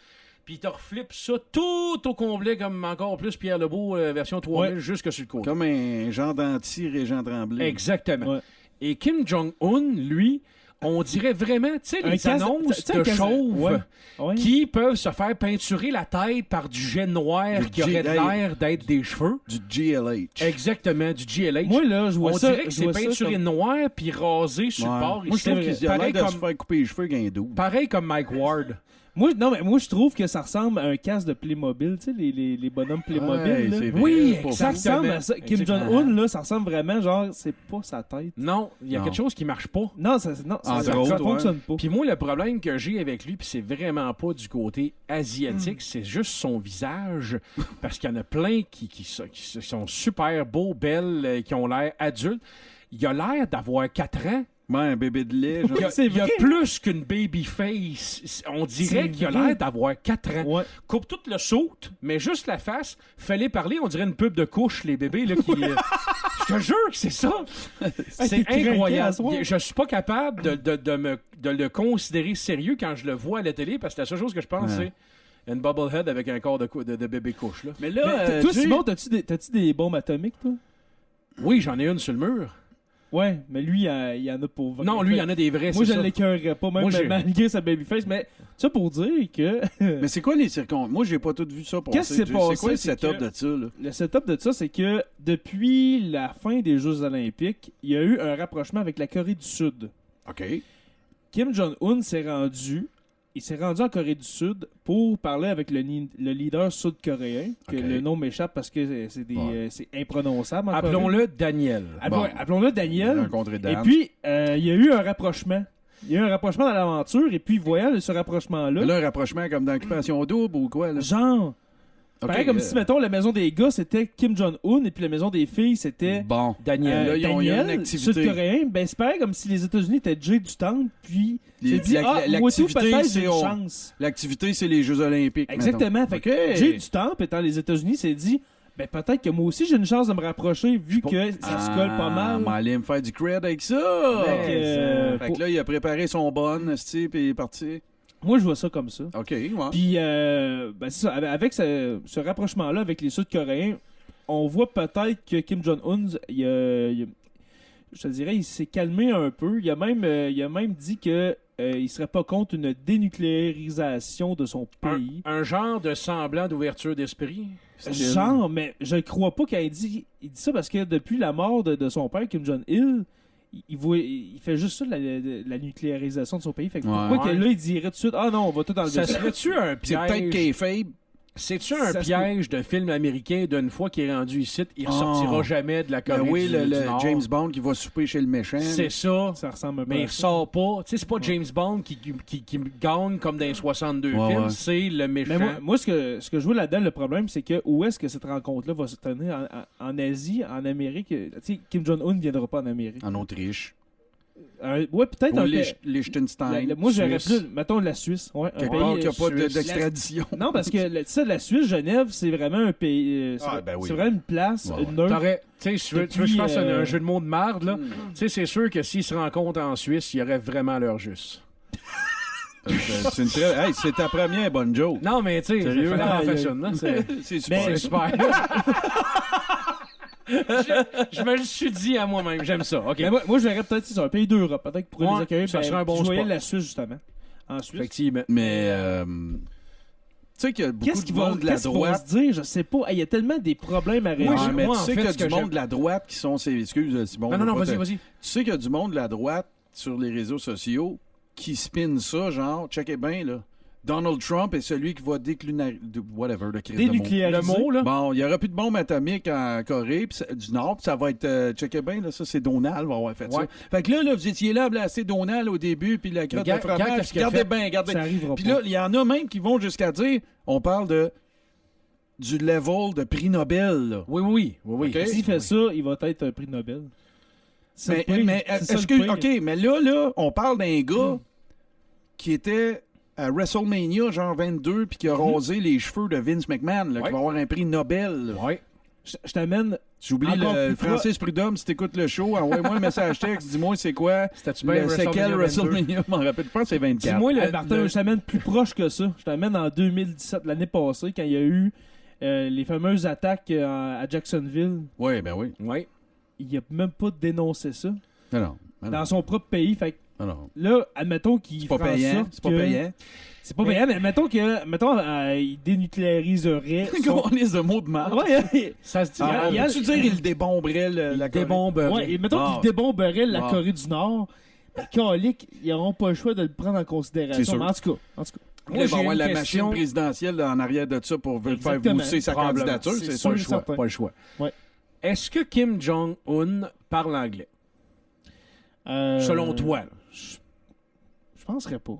Puis il te reflippe ça tout au complet, comme encore plus Pierre Lebeau, version 3000, Ouais. jusque sur le côté. Comme un genre d'anti-Régent Tremblay. Exactement. Ouais. Et Kim Jong-un, lui, on dirait vraiment, tu sais, Un les casque- annonces tu sais, de un casque- chauves Ouais. Ouais. qui peuvent se faire peinturer la tête par du jet noir Du qui aurait G- l'air d'être des cheveux. Du GLH. Exactement, du GLH. Moi, là, je vois on ça. dirait que je c'est vois ça peinturé comme- noir puis rasé sur Ouais. le bord. Moi, je trouve qu'il a pareil, l'air de se comme, faire couper les cheveux avec un double. pareil comme Mike Ward. Moi, non, mais moi, je trouve que ça ressemble à un casque de Playmobil, tu sais, les bonhommes Playmobil. Ouais, là. c'est vrai, Oui, pour Ça exactement. ressemble à ça. Kim Exactement. Jong-un, là, ça ressemble vraiment, genre, c'est pas sa tête. Non, il y a Non. quelque chose qui marche pas. Non, ça Entre autres, fonctionne pas. Puis moi, le problème que j'ai avec lui, puis c'est vraiment pas du côté asiatique, c'est juste son visage. Parce qu'il y en a plein qui sont super beaux, belles, qui ont l'air adultes. Il a l'air d'avoir 4 ans. Ouais, un bébé de lait. Genre. C'est Il y a vrai. plus qu'une baby face. On dirait C'est qu'il a vrai. l'air d'avoir 4 ans. Ouais. Coupe tout le saut, mais juste la face. Fallait parler, on dirait une pub de couche, les bébés. Là, qui, je te jure que c'est ça. C'est t'es craqué à incroyable. soir. Je suis pas capable de le considérer sérieux quand je le vois à la télé, parce que la seule chose que je pense, Ouais. c'est une bubblehead avec un corps de bébé couche. Là. Mais Mais là, toi, Jay- Simon, t'as-tu des bombes atomiques, toi? Oui, j'en ai une sur le mur. Ouais, mais lui, il y en a pour vrai. Non, lui, il y en a des vrais, Moi, c'est je ça. l'écœurerais pas, même Moi, j'ai- malgré sa babyface. Mais ça pour dire que Mais c'est quoi les circonstances? Moi, j'ai pas tout vu ça passer. Qu'est-ce qui s'est C'est quoi passé, le c'est setup que- de ça, là? le setup de ça, c'est que depuis la fin des Jeux olympiques, il y a eu un rapprochement avec la Corée du Sud. OK. Kim Jong-un s'est rendu en Corée du Sud pour parler avec le leader sud-coréen, que Ok. le nom m'échappe parce que c'est imprononçable. en Corée. Appelons-le Daniel. Bon. Appelons-le Daniel. Rencontrer Dan. Et puis, il y a eu un rapprochement. Il y a eu un rapprochement dans l'aventure, et puis voyant ce rapprochement-là, Mais là, un rapprochement comme dans Occupation Double ou quoi, là? genre, OK, pareil comme si, mettons, la maison des gars, c'était Kim Jong-un, et puis la maison des filles, c'était Bon. Daniel. Là, ils ont eu une Daniel, activité. sud-coréen. Ben, c'est pareil comme si les États-Unis étaient Jay du Temple, puis Les- j'ai dit, moi tout, l'activité, peut-être c'est j'ai une on- chance. L'activité, c'est les Jeux Olympiques. Exactement. mettons. Fait que OK. Jay du Temple, étant les États-Unis, s'est dit, ben peut-être que moi aussi j'ai une chance de me rapprocher, vu que ça se colle pas mal. Mais allez me faire du cred avec ça. Fait que là, il a préparé son bon, puis il est parti. Moi, je vois ça comme ça. OK, ouais. Puis, ben, c'est ça. Avec ce rapprochement-là avec les Sud-Coréens, on voit peut-être que Kim Jong-un, je te dirais, il s'est calmé un peu. Il a même dit que il serait pas contre une dénucléarisation de son pays. Un genre de semblant d'ouverture d'esprit. Genre, mais je crois pas qu'il dit ça parce que depuis la mort de son père, Kim Jong-il, il fait juste ça, la nucléarisation de son pays. Fait que pourquoi Ouais. que là, il dirait tout de suite, ah non, on va tout enlever Ça ça. serait-tu un C'est peut-être piège? kayfabe. C'est-tu un Ça se piège de film américain d'une fois qu'il est rendu ici, il Oh. ressortira jamais de la Ben Corée oui, du le Nord? James Bond qui va souper chez le méchant. C'est ça. Ça ressemble un peu Mais à il ça. sort pas. Tu sais, c'est pas James Bond qui gagne comme dans les 62 Ouais, films, ouais. c'est le méchant. Mais moi ce que je vois là-dedans, le problème, c'est que où est-ce que cette rencontre-là va se tenir en Asie, en Amérique. Tu sais, Kim Jong-un ne viendra pas en Amérique. En Autriche. Ouais, peut-être Ou un Liechtenstein. moi, j'aurais Suisse. plus, mettons, la Suisse. Ouais, un Quelque pays, part qu'il n'y a pas Suisse. d'extradition. Non, parce que la Suisse, Genève, c'est vraiment un pays. Ah, ben oui. C'est vraiment une place, Ouais, ouais. une neutre. T'aurais- tu sais, si tu veux que je fasse un jeu de mots de marde, là, tu sais, c'est sûr que s'ils se rencontrent en Suisse, il y aurait vraiment leur juste. C'est une très... Hey, c'est ta première bonne joke. Non, mais tu sais, Sérieux? c'est Aïe, aïe. ça, c'est C'est super. c'est super. je me le suis dit à moi-même, j'aime ça. OK. Mais moi, je verrais peut-être c'est un pays d'Europe, peut-être pour Ouais, les accueillir. ça serait un bon je voyais spot. la Suisse, justement. En Suisse. Effectivement. Mais, tu sais qu'il y a beaucoup Qu'est-ce de qu'ils vont monde de la droite. se dire? Je sais pas. Il y a tellement des problèmes à régler. Ouais, mais moi, tu en sais fait, qu'il y a ce que du monde j'aime- de la droite qui sont ces... Excuse, Simon. Non, non, non, je veux pas vas-y, te- vas-y. Tu sais qu'il y a du monde de la droite sur les réseaux sociaux qui spin ça, genre, checkez bien, là. Donald Trump est celui qui va whatever, le crise de mots. Dénucléariser. Le mot, là. Bon, il n'y aura plus de bombes atomiques en Corée du Nord, puis ça va être... checkez bien, là, ça, c'est Donald va avoir fait Ouais. ça. Fait que là, vous étiez là à blaster Donald au début, puis la crotte de Regarde fromage. qu'est-ce qu'il a Regardez fait. bien, regardez. Ça arrivera Puis pas. là, il y en a même qui vont jusqu'à dire, on parle du level de prix Nobel, là. Oui. OK. S'il fait ça, il va être un prix Nobel. C'est Mais, le prix. mais C'est ça, est-ce le que... prix. OK, mais là, on parle d'un gars qui était à WrestleMania, genre 22, puis qui a rasé les cheveux de Vince McMahon, là, Ouais. qui va avoir un prix Nobel. là. Ouais. Je t'amène. J'oublie Encore le plus Francis Prudhomme, si t'écoutes le show, envoie-moi un message texte, dis-moi c'est quoi. C'était-tu bien C'est quel WrestleMania 22? WrestleMania, je m'en rappelle, je pense que c'est 24. Dis-moi Hey, Martin, je t'amène plus proche que ça. Je t'amène en 2017, l'année passée, quand il y a eu les fameuses attaques à Jacksonville. Oui, ben oui. Oui. Il a même pas dénoncé ça Non, dans son propre pays. Fait que non. là, admettons qu'il C'est pas ferait en payant. sorte C'est pas que- payant. C'est pas payant, mais mettons il dénucléariserait. Comment on lise de mots de marque? Ouais, Ça se dit. Ah, il y a- tu dire il débomberait la Corée? débombe. ouais, et mettons Ah. qu'il débomberait la Ah. Corée du Nord. Calique, ils n'auront pas le choix de le prendre en considération. C'est sûr. Mais en tout cas. Moi, Moi, il j'ai va avoir une la question. machine présidentielle en arrière de ça pour faire Exactement. pousser sa Probablement. candidature, C'est c'est sûr. sûr. Pas le choix. certain. Pas le choix. Ouais. Est-ce que Kim Jong-un parle anglais? Selon toi. là? Je penserais pas.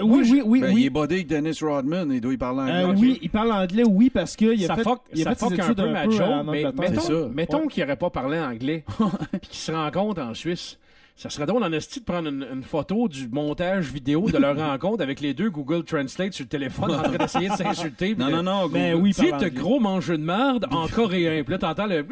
Moi, Oui. Ben, il est buddy avec Dennis Rodman, il doit y parler anglais. Oui, il parle anglais, oui, parce qu'il a Ça fait, fuck, il a ça fait ses fuck un études peu ma en joke, mais Angleterre. C'est ça. mettons Ouais. qu'il n'aurait pas parlé anglais puis qu'il se rencontre en Suisse. Ça serait drôle en esti de prendre une photo du montage vidéo de leur rencontre avec les deux Google Translate sur le téléphone en train d'essayer de s'insulter. Non. Ben Google. oui, Tu sais, par t'as anglais. gros mangeux de merde en coréen. Puis là, t'entends le...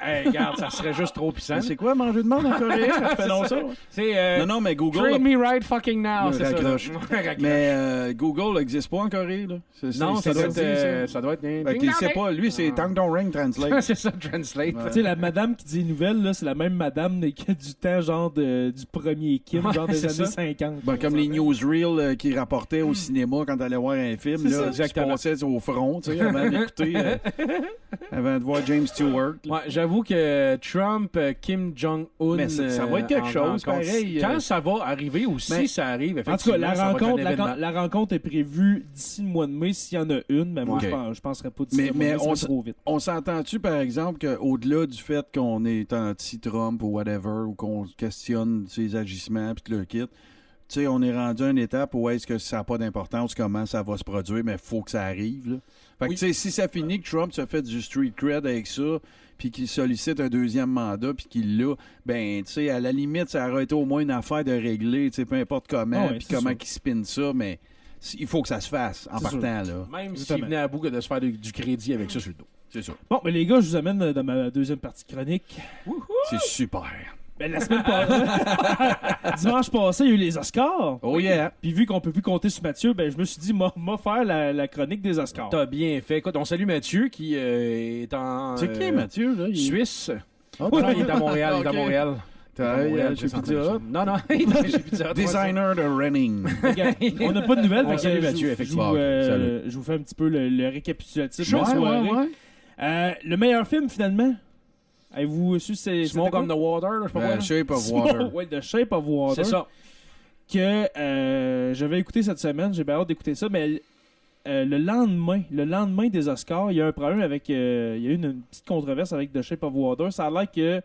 Hey, regarde, ça serait juste trop puissant. Mais c'est quoi manger de monde en coréen? Fais donc ça. C'est... Non, mais Google. Train me right fucking now, Le c'est ça. raccroche. Raccroche. Mais Google n'existe pas en Corée, là. Non, ça doit sorti, être... Ça doit être... Fait qu'il sait pas. Lui, c'est Tang Dong Ring Translate. C'est ça, Translate. Ouais. Tu sais, la madame qui dit les nouvelles, là, c'est la même madame que du temps, genre, du premier Kim, Ouais, genre des c'est années ça. 50. Ben, comme les newsreels qui rapportaient au cinéma quand t'allais voir un film, C'est là, ça. qui se Exactement. passaient au front, tu sais, avant d'écouter, avant de voir James Stewart. là. Ouais, j'avoue que Trump, Kim Jong-un... Mais ça va être quelque en chose, rencontre. pareil. Quand ça va arriver ou si Mais- ça arrive, En tout cas, effectivement, ça va être un événement. la rencontre est prévue d'ici le mois de mai, s'il y en a une, mais moi, Ok. je penserais pas d'ici le mois de Mais mai, ça on va s- trop vite. On s'entend-tu, par exemple, qu'au-delà du fait qu'on est anti-Trump ou whatever, ou qu'on questionne ses agissements puis tout le kit, tu sais, on est rendu à une étape où est-ce que ça n'a pas d'importance comment ça va se produire, mais il faut que ça arrive, là. Fait que, Oui. tu sais, si ça finit que Trump se fait du street cred avec ça, puis qu'il sollicite un deuxième mandat, puis qu'il l'a, ben, tu sais, à la limite, ça aurait été au moins une affaire de régler, tu sais, peu importe comment, Ah ouais, puis c'est comment sûr. qu'il spinne ça, mais il faut que ça se fasse en C'est partant, là. Même s'il Exactement. venait à bout que de se faire du crédit avec ça sur le dos. C'est ça. Bon, mais les gars, je vous amène dans ma deuxième partie chronique. C'est super. Ben, la semaine passée, dimanche passé, il y a eu les Oscars. Oh yeah! Puis vu qu'on peut plus compter sur Mathieu, ben je me suis dit, m'a faire la chronique des Oscars. T'as bien fait. Écoute, on salue Mathieu qui est en C'est qui, Mathieu, là? Suisse. Ah, Non, il est à Montréal. Il est à Ok. Montréal. Travaille Chez chez Pizza Hut. Non, non, il est chez Pizza Hut. Designer de running. Regarde, on n'a pas de nouvelles, On fait que salue je- Mathieu, je- effectivement. Ok, salut. je vous fais un petit peu le récapitulatif de la soirée. ouais. Le meilleur film, finalement, avez-vous su c'est Smoke on the water, là, je sais pas quoi. là. Shape of Water. Ouais, The Shape of Water. C'est ça. Que j'avais écouté cette semaine, j'ai bien hâte d'écouter ça, mais le lendemain des Oscars, il y a un problème avec. Il y a eu une petite controverse avec The Shape of Water. Ça a l'air que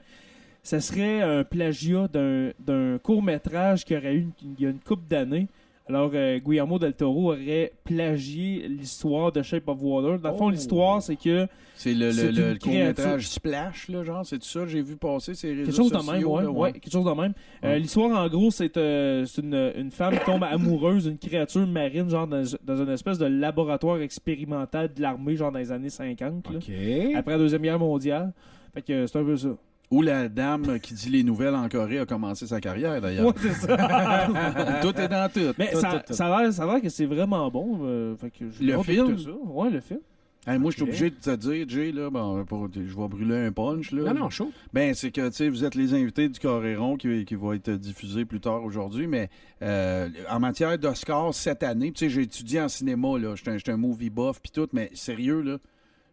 ça serait un plagiat d'un court-métrage qui aurait eu il y a une couple d'années. Alors, Guillermo del Toro aurait plagié l'histoire de Shape of Water. Dans le fond, Oh. l'histoire, c'est que C'est le C'est une court-métrage Splash, là, genre, c'est tout ça, j'ai vu passer ces réseaux quelque chose de sociaux. même, ouais, là, ouais, quelque chose de même. Ouais. L'histoire, en gros, c'est une femme qui tombe amoureuse d'une créature marine, genre dans une espèce de laboratoire expérimental de l'armée, genre dans les années 50, là, OK. après la Deuxième Guerre mondiale. Fait que c'est un peu ça. Où la dame qui dit les nouvelles en Corée a commencé sa carrière, d'ailleurs. Ouais, c'est ça. Tout est dans tout. Mais ça a l'air que c'est vraiment bon. Fait que j'ai Le hâte film? d'écouter ça. Ouais, le film. Hey, moi, je suis Ok. obligé de te dire, Jay, là, bon, je vais brûler un punch. Là. Non, non, chaud. Ben, c'est que, tu sais, vous êtes les invités du Coréron qui va être diffusé plus tard aujourd'hui, mais en matière d'Oscar cette année, tu sais, j'ai étudié en cinéma, là, j'étais un movie buff puis tout, mais sérieux, là,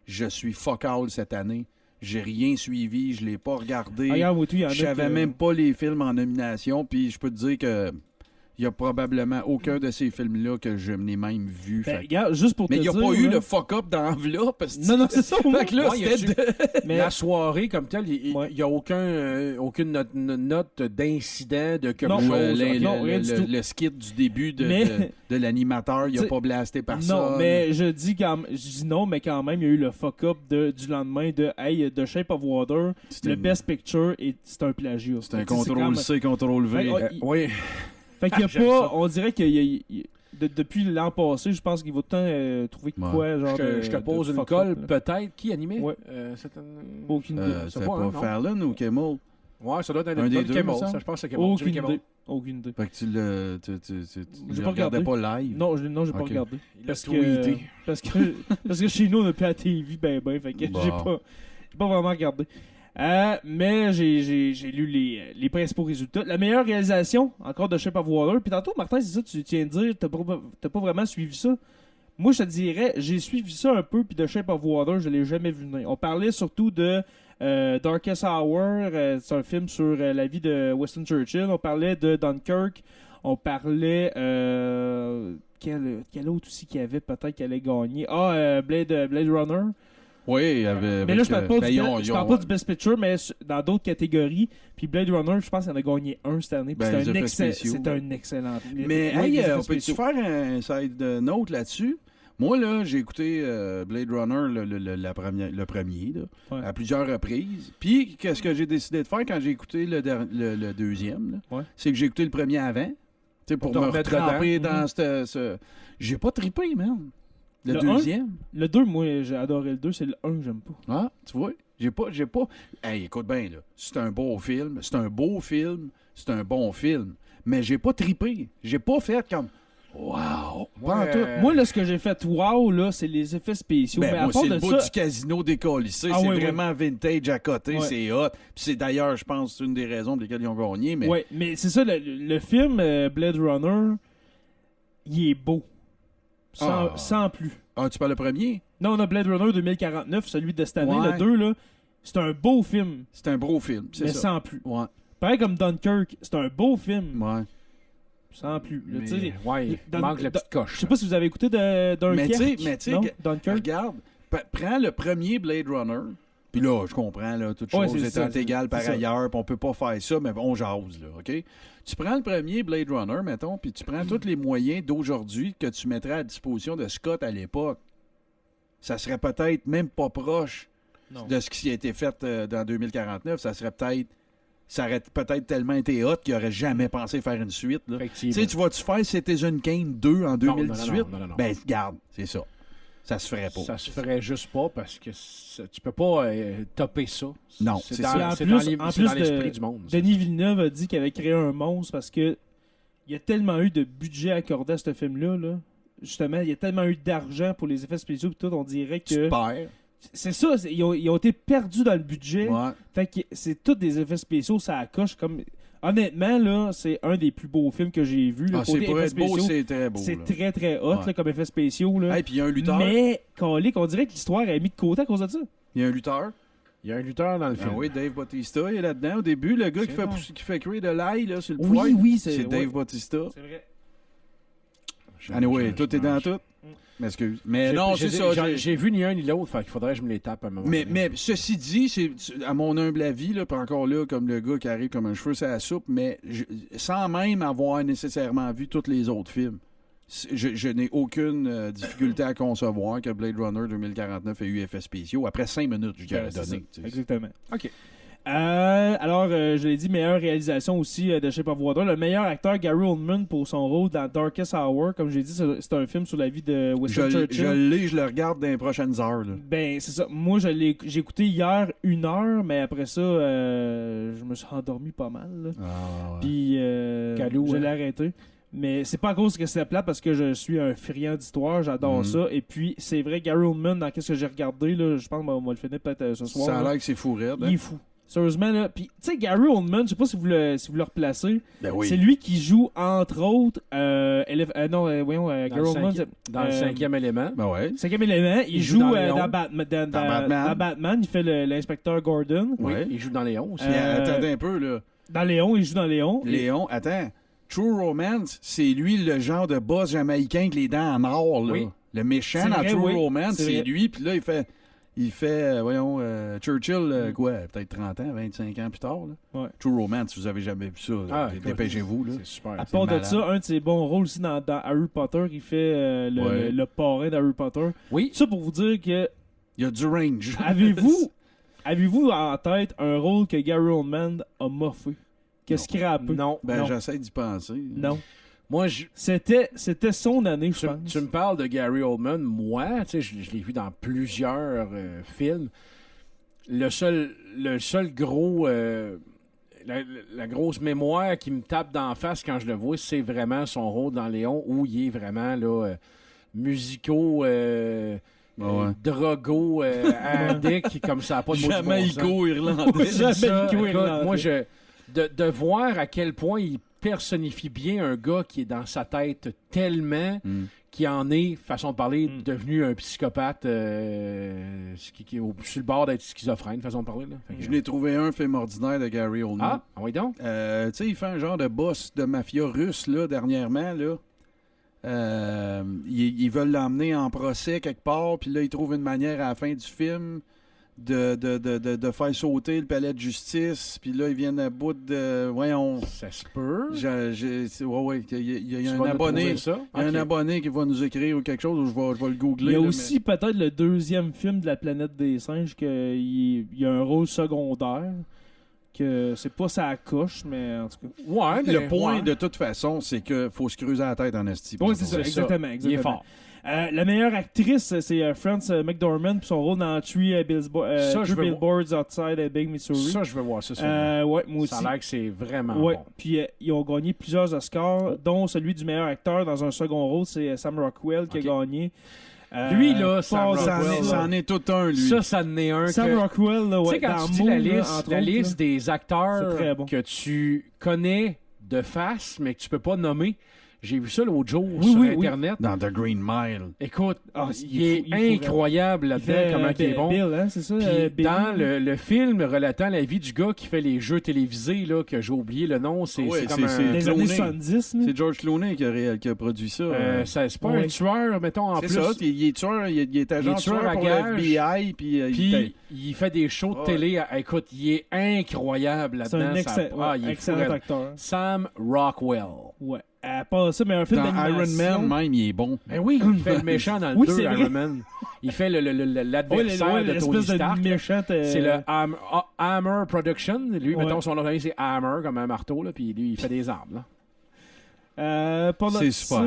je suis fuck all cette année. J'ai rien suivi, je l'ai pas regardé. Ah, regarde, moi, tout, il y en a Je savais que- même pas les films en nomination, puis je peux te dire que il y a probablement aucun de ces films-là que je n'ai même vu. Ben, Fait que- regarde, juste pour mais te il n'y a dire, pas eu là- le fuck-up dans l'enveloppe. Non, non, c'est ça. Fait que là, Ouais, il y a c'était... Mais La soirée comme telle, il Ouais. n'y a aucune note d'incident, de quelque Non, chose. non, rien du tout. le skit du début Mais- de l'animateur, il n'a T'sais, pas blasté par non, mais je dis non, mais quand même, il y a eu le fuck-up du lendemain de Hey, The Shape of Water, le Best Picture, et c'est un plagiat. C'est un Fait que c'est contrôle comme- C, contrôle V. Fait que, Oui. Fait qu'il y a J'aime pas, ça. on dirait qu'il depuis l'an passé, je pense qu'il va tout le temps trouver Ouais. quoi, genre Je te de pose une fuck-up, colle, là. peut-être. Qui animait? Ouais. Cette année? Aucune idée. c'est C'était pas, pas hein, non? Fallon ou Kimmel? Ouais, ça doit être Un un des des deux, Kimmel, me semble. ça, je pense que c'est Kimmel. Jimmy Aucune Kimmel. idée. Aucune idée. Fait que tu le J'ai pas regardais regardé. pas live. Non, j'ai pas Ok. regardé. Il a Parce tweeté. que, parce que chez nous, on n'a plus la TV, ben, fait que Bon. j'ai pas vraiment regardé. Mais j'ai lu les principaux résultats. La meilleure réalisation, encore de Shape of Water. Puis tantôt, Martin, c'est ça, tu viens de dire, t'as pas vraiment suivi ça. Moi, je te dirais, j'ai suivi ça un peu, puis de Shape of Water, je l'ai jamais vu venir. On parlait surtout de Darkest Hour, c'est un film sur la vie de Winston Churchill. On parlait de Dunkirk. On parlait... quel autre aussi qu'il y avait peut-être qui allait gagner? Blade Runner. Oui, il y avait... Mais là, je parle pas, ben, je parle pas du Best Picture, mais dans d'autres catégories. Puis Blade Runner, je pense qu'il en a gagné un cette année. Puis Ben, les c'est effets spéciaux, un excellent film. Mais Ouais, hey, les effets on peut-tu spéciaux. faire un side note là-dessus? Moi, là, j'ai écouté Blade Runner, le premier, là, Ouais. à plusieurs reprises. Puis, qu'est-ce que j'ai décidé de faire quand j'ai écouté le deuxième? Là? Ouais. C'est que j'ai écouté le premier avant, pour te me remettre retremper dedans. dans ce... J'ai pas trippé, man. Le Le deuxième. Le 2, moi, j'ai adoré le 2. C'est le 1 que j'aime pas. Ah, tu vois? J'ai pas... Hey, écoute bien, là. C'est un beau film. C'est un beau film. C'est un bon film. Mais j'ai pas trippé. J'ai pas fait comme... Wow! Pas en tout. Moi, là, ce que j'ai fait wow, là, c'est les effets spéciaux. Ben, mais à moi, part c'est de le bout ça, du casino décollissé. Ah, c'est oui, vraiment vintage à côté. Ouais. C'est hot. Puis c'est d'ailleurs, je pense, une des raisons pour lesquelles ils ont gagné. Mais ouais, mais c'est ça, le film Blade Runner, il est beau. Ah. Sans plus. Ah, tu parles le premier? Non, on a Blade Runner 2049, celui de cette année, Ouais. le 2, là. C'est un beau film, C'est un gros film. C'est mais ça. sans plus. Ouais. Pareil comme Dunkirk, c'est un beau film, Ouais. sans plus. Là, Mais, tu sais, ouais, il dans- manque la petite coche. je sais pas si vous avez écouté de Dunkirk. Mais tu sais, Non? Dunkirk. regarde, prends le premier Blade Runner. Puis là, je comprends, là, toutes Ouais, choses c'est étant ça, égales par c'est ça. ailleurs, puis on peut pas faire ça, mais on jase, là, OK? Tu prends le premier Blade Runner, mettons, puis tu prends tous les moyens d'aujourd'hui que tu mettrais à disposition de Scott à l'époque. Ça serait peut-être même pas proche Non. de ce qui a été fait dans 2049. Ça aurait peut-être tellement été hot qu'il aurait jamais pensé faire une suite, là. Tu Effectivement. sais, tu vas-tu faire Citizen Kane 2 en 2018? non. Ben, regarde, c'est ça. Ça se ferait pas. Ça se ferait juste pas parce que tu peux pas topper ça. Non, c'est c'est dans, ça. En c'est plus- dans en c'est plus dans l'esprit de- du monde. ça. Denis Villeneuve a dit qu'il avait créé un monstre parce que il y a tellement eu de budget accordé à ce film-là. Là. Justement, il y a tellement eu d'argent pour les effets spéciaux et tout, on dirait Tu que... te perds. C'est ça, ils ont été perdus dans le budget. Ouais. Fait que c'est tous des effets spéciaux, ça coche comme... Honnêtement, là, c'est un des plus beaux films que j'ai vu. Ah, c'est pour être beau, c'est très beau. c'est là. très très hot Ouais. là, comme effets spéciaux. Là. Hey, puis il y a un lutteur. Mais, calique, on dirait que l'histoire est mise de côté à cause de ça. Il y a un lutteur. Il y a un lutteur dans le Ah film. oui, Dave Bautista, il est là-dedans. Au début, le gars C'est bon. qui fait cuire de l'ail là, sur le poêle, Oui, c'est Dave Bautista. C'est vrai. Anyway, tout est dans tout. M'excuse. Mais non, c'est ça. J'ai vu ni un ni l'autre, fait qu'il faudrait que je me les tape à un moment donné. Mais ceci dit, c'est à mon humble avis, là, puis encore là, comme le gars qui arrive comme un cheveu sur la soupe, mais sans même avoir nécessairement vu tous les autres films. Je n'ai aucune difficulté à concevoir que Blade Runner 2049 ait eu effets spéciaux. Après 5 minutes, je dirais C'est donné. ça. Exactement. OK. Alors, je l'ai dit, meilleure réalisation aussi de Shape of Water. Le meilleur acteur, Gary Oldman, pour son rôle dans Darkest Hour. Comme j'ai dit, c'est un film sur la vie de Winston Churchill. Je le regarde dans les prochaines heures. Là. Ben, c'est ça. Moi, j'ai écouté hier 1 heure, mais après ça, je me suis endormi pas mal. Là. Ah, ouais. Puis, Calou, je hein. l'ai arrêté. Mais c'est pas à cause que c'est plate, parce que je suis un friand d'histoire, j'adore Mhm. ça. Et puis, c'est vrai, Gary Oldman, dans qu'est-ce que j'ai regardé, là, je pense qu'on va le finir peut-être ce soir. Ça a là. l'air que c'est fou raide. Il est fou. Sérieusement, là. Puis, tu sais, Gary Oldman, je sais pas si vous le replacez. Ben oui. C'est lui qui joue, entre autres, Gary Dans Oldman. Dans le cinquième élément. Ben ouais. Cinquième élément, il joue joue dans Léon. dans Batman. Dans Batman. Batman, il fait l'inspecteur Gordon. Oui, Ouais. il joue dans Léon aussi. Attendez un peu, là. Dans Léon, il joue dans Léon. Léon, attends. True Romance, c'est lui le genre de boss jamaïcain avec les dents en or, là. Oui. Le méchant C'est dans vrai, True oui. Romance, C'est c'est vrai. lui. Puis là, il fait Churchill, quoi, peut-être 30 ans, 25 ans plus tard. Là. Ouais. True Romance, vous avez jamais vu ça. là. Ah, écoute, Dépêchez-vous, là. C'est super. À c'est part de malade. ça, un de ses bons rôles aussi dans Harry Potter, il fait Ouais. le parrain d'Harry Potter. Oui. Ça pour vous dire que Il y a du range. avez-vous en tête un rôle que Gary Oldman a moffé? Qu'est-ce qu'il a rappé? Non. Ben, non. j'essaie d'y penser. Non. Moi, C'était son année, je tu, pense. tu me parles de Gary Oldman. Moi, tu sais, je l'ai vu dans plusieurs films. Le seul gros... la grosse mémoire qui me tape d'en face quand je le vois, c'est vraiment son rôle dans Léon, où il est vraiment là, musico... Ouais. drogo, addict, comme ça, pas de mot du bon sens. Jamaïco-irlandais. C'est ça. Jamaïco-irlandais. Écoute, moi, de voir à quel point il personnifie bien un gars qui est dans sa tête tellement Mm. qui en est, façon de parler, Mm. devenu un psychopathe qui est sur le bord d'être schizophrène, façon de parler. Là. Fait que- Je l'ai trouvé un film ordinaire de Gary Oldman. Ah oui donc. Tu sais, il fait un genre de boss de mafia russe, là, dernièrement, là. Ils veulent l'emmener en procès quelque part, puis là, ils trouvent une manière à la fin du film de faire sauter le palais de justice, puis là, ils viennent à bout de... Voyons... Ça se peut. Ouais, il y a Tu un vas nous abonné. trouver ça? Il y a un Ok. abonné qui va nous écrire ou quelque chose, ou je vais le googler. Il y a là, aussi peut-être le deuxième film de la planète des singes qu'il y a un rôle secondaire. Que c'est pas sa coche, mais en tout cas. Ouais, mais mais le point, ouais. de toute façon, c'est qu'il faut se creuser la tête en esti. Oui, c'est ça, C'est ça. exactement. Il est fort. La meilleure actrice, c'est Frances McDormand, puis son rôle dans Three Ça, je veux Billboards Outside Ebbing, Missouri. Ça, je veux voir ça. Ouais, moi aussi. Ça a l'air que c'est vraiment Ouais. bon. Puis ils ont gagné plusieurs Oscars, dont celui du meilleur acteur dans un second rôle, c'est Sam Rockwell qui Ok. a gagné. Lui, là, Sam Paul- Rockwell, Ça en est tout un, lui. Ça en est un Sam que... Rockwell, là, Tu ouais, sais, quand dans tu dis Moon, la là, liste, entre la autres, liste là. des acteurs C'est très bon. que tu connais de face, mais que tu peux pas nommer, j'ai vu ça l'autre jour Oui, sur oui, oui. Internet. Dans The Green Mile. Écoute, Ah, il est il faut incroyable Il là-dedans, fait, comment il est bon. Bill, hein, c'est ça? Puis Bill. dans le film relatant la vie du gars qui fait les jeux télévisés, là, que j'ai oublié le nom, c'est Ouais, c'est comme c'est- un... Des Clooney. années 70. là. C'est George Clooney qui a produit ça. C'est pas Ouais. un tueur, mettons, en C'est plus. ça, il est tueur, il est agent Il est tueur tueur à pour gage. le FBI, puis Puis il fait des shows de Ouais. télé. Écoute, il est incroyable C'est là-dedans. un Il est fou, excellent raide. acteur. Sam Rockwell. Ouais. À part ça, mais un film dans Iron d'animation. Man, même, il est bon. Ben oui, il fait le méchant dans le Oui, 2, c'est vrai. Iron Man. Il fait l'adversaire Ouais, de Tony l'espèce Stark. de méchante. C'est le Hammer Production. Lui, Ouais. mettons, son nom de famille, c'est Hammer, comme un marteau. Là, puis lui, il fait des armes. Là. C'est super.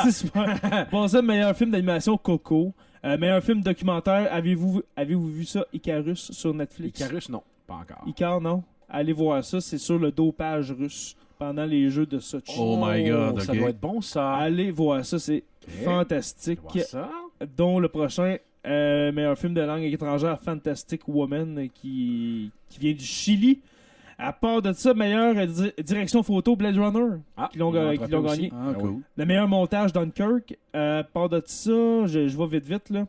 C'est super. Pour ça, meilleur film d'animation, Coco. Meilleur film documentaire, avez-vous vu ça, Icarus, sur Netflix? Icarus, non, pas encore. Icar, non. Allez voir ça, c'est sur le dopage russe pendant les Jeux de Sochi. Oh my God, Ça ok. doit être bon, ça. Allez voir ça, c'est fantastique. On va voir ça. Dont le prochain meilleur film de langue étrangère, Fantastic Woman, qui vient du Chili. À part de ça, meilleure direction photo, Blade Runner, Ah, qui l'ont il l'a gagné. attrapé aussi. Ah, cool. Le meilleur montage, Dunkirk. À part de ça, je vais vite, là.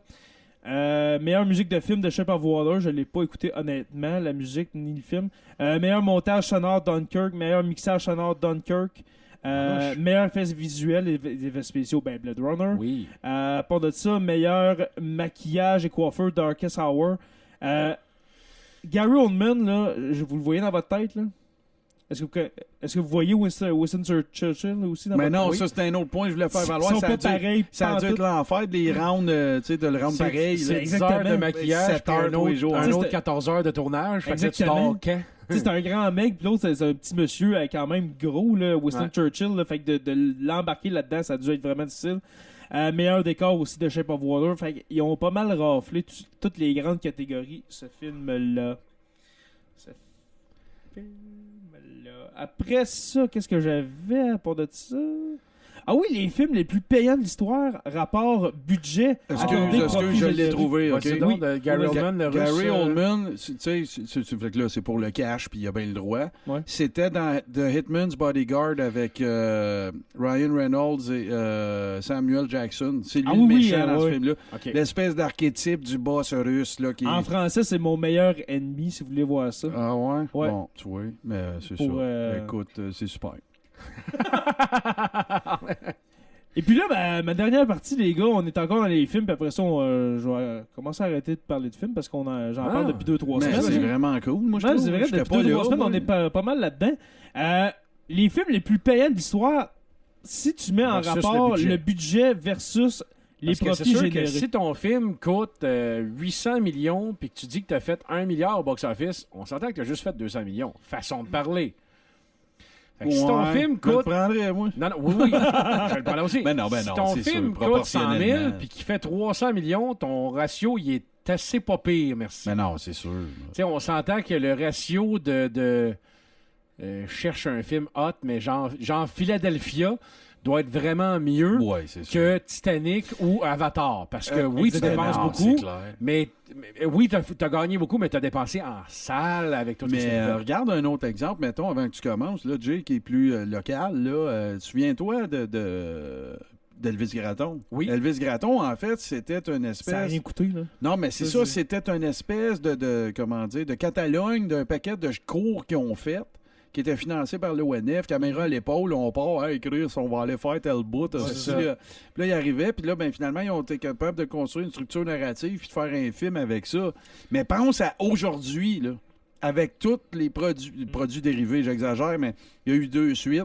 Meilleure musique de film de Shape of Water, je l'ai pas écouté honnêtement, la musique ni le film. Meilleur montage sonore, Dunkirk. Meilleur mixage sonore, Dunkirk. Meilleur effets visuels et effets spéciaux, ben Blade Runner. Oui. À part de ça, meilleur maquillage et coiffeur, Darkest Hour. Gary Oldman, là, vous le voyez dans votre tête, là? Est-ce que vous voyez Winston Churchill aussi dans Mais votre non, tête? ça c'était un autre point que je voulais faire Ils valoir. sont pas pareils. Ça a dû être l'enfer de les rendre, tu sais, de le rendre pareil. C'est là. 10 heures de exactement. maquillage, 7 puis heures un tous les jours. autre, Tu sais, un autre c'était- 14 heures de tournage. Fait que là, tu Exactement. dors quand? Tu sais, c'est un grand mec, puis l'autre, c'est un petit monsieur quand même gros, là, Winston Ouais. Churchill. Là, fait que de l'embarquer là-dedans, ça a dû être vraiment difficile. Meilleur décor aussi de Shape of Water. Fait qu'ils ont pas mal raflé toutes les grandes catégories, ce film-là. Ce film-là. Après ça, qu'est-ce que j'avais à part de ça? Ah oui, les films les plus payants de l'histoire, rapport budget. accordé, Est-ce que profit je l'ai généreux. trouvé, ok? C'est donc de Gary Oldman, le Gary russe. Oldman, tu sais, fait que là, c'est pour le cash, puis il a bien le droit. Ouais. C'était dans The Hitman's Bodyguard avec Ryan Reynolds et Samuel Jackson. C'est lui Ah le oui, méchant dans ce ouais. film-là. OK. L'espèce d'archétype du boss russe. Là, qui... En français, c'est mon meilleur ennemi, si vous voulez voir ça. Ah ouais? Ouais. Bon, tu vois, mais c'est Pour, ça. Écoute, c'est super. Et puis là, ma dernière partie, les gars, on est encore dans les films, puis après ça, je vais commencer à arrêter de parler de films parce j'en parle depuis 2-3 Mais semaines. c'est vraiment cool, moi, je Ouais, trouve. c'est vrai, J'étais depuis pas 2-3 là, semaines, moi. on est pas mal là-dedans. Les films les plus payants de l'histoire, si tu mets en Versus rapport le budget. le budget versus les Parce que c'est profits sûr générés. que si ton film coûte 800 millions puis que tu dis que tu as fait 1 milliard au box-office, on s'entend que tu as juste fait 200 millions. Façon de parler. Fait que si ton Ouais, film je le coûte... prendrais, moi. Non, oui, je le prends aussi. Ben non, si ton c'est film sûr, coûte 100 000 proportionnellement. puis qu'il fait 300 millions, ton ratio, il est assez pas pire, merci. Mais non, c'est sûr. Tu sais, on s'entend que le ratio de cherche un film hot, mais genre Philadelphia, doit être vraiment mieux Ouais, c'est sûr. que Titanic ou Avatar. Parce que oui, tu exactement. dépenses Non, beaucoup, c'est clair. mais oui, t'as gagné beaucoup, mais t'as dépensé en salle avec tout Mais ces regarde un autre exemple, mettons, avant que tu commences, là, Jay, qui est plus local, là, souviens-toi d'Elvis Gratton. Oui. Elvis Gratton, en fait, c'était une Ça n'a espèce... rien coûté, là. Non, mais c'est Ça, ça, c'est- c'était une espèce comment dire, de Catalogne, d'un paquet de cours qu'ils ont fait. qui était financé par l'ONF, caméra à l'épaule, on part à écrire si on va aller faire tel bout. ça. Puis là, il arrivait, puis là, ben, finalement, ils ont été capables de construire une structure narrative puis de faire un film avec ça. Mais pense à aujourd'hui, là, avec tous les produits dérivés, j'exagère, mais il y a eu 2 suites.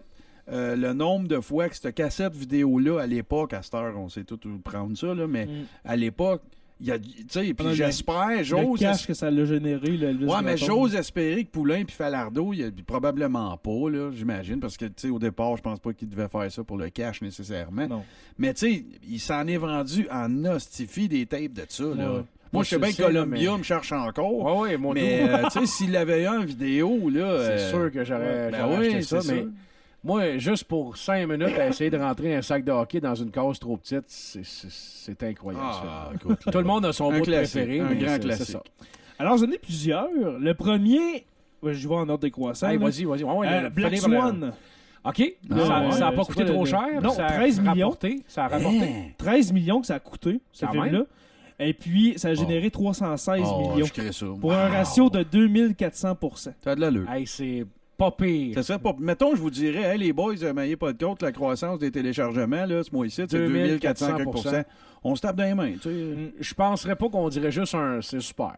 Le nombre de fois que cette cassette vidéo-là, à l'époque, à cette heure, on sait tout où prendre ça, là, mais à l'époque, il y a, tu sais, puis j'espère, Le j'ose... cash que ça l'a généré, le Elvis Ouais, mais Gratton. j'ose espérer que Poulain puis Falardeau, probablement pas, là, j'imagine, parce que, tu sais, au départ, je pense pas qu'ils devaient faire ça pour le cash nécessairement. Non. Mais, tu sais, il s'en est vendu en hostifie des tapes de ça, là. Ouais. Moi, je sais bien que Columbia me cherche encore. Ouais, moi, Mais, tu sais, s'il avait eu en vidéo, là... c'est sûr que j'aurais ben acheté oui, ça, c'est mais sûr. moi, juste pour 5 minutes, à essayer de rentrer un sac de hockey dans une case trop petite, c'est incroyable. Ah, ça. écoute, Tout le monde a son un bout classique, préféré, un mais grand c'est classique. ça. Alors, j'en ai plusieurs. Le premier, ouais, je vais en ordre décroissant. Hey, là. vas-y. Ouais, Black Swan. OK. Ah, ça ouais. n'a pas C'est coûté quoi trop le- cher. Non, ça a 13 millions. rapporté, ça a rapporté. 13 millions que ça a coûté, ce Quand film-là. Et puis, ça a généré 316 millions. Je crée ça. Pour un ratio de 2400%. T'as de l'allure. Hey, c'est pas pire. Ça serait pas... Mettons, je vous dirais, hey, les boys, n'ayez pas de compte, la croissance des téléchargements, là, ce mois-ci, c'est 2400 quelques %. On se tape dans les mains, tu sais. Je penserais pas qu'on dirait juste un c'est super.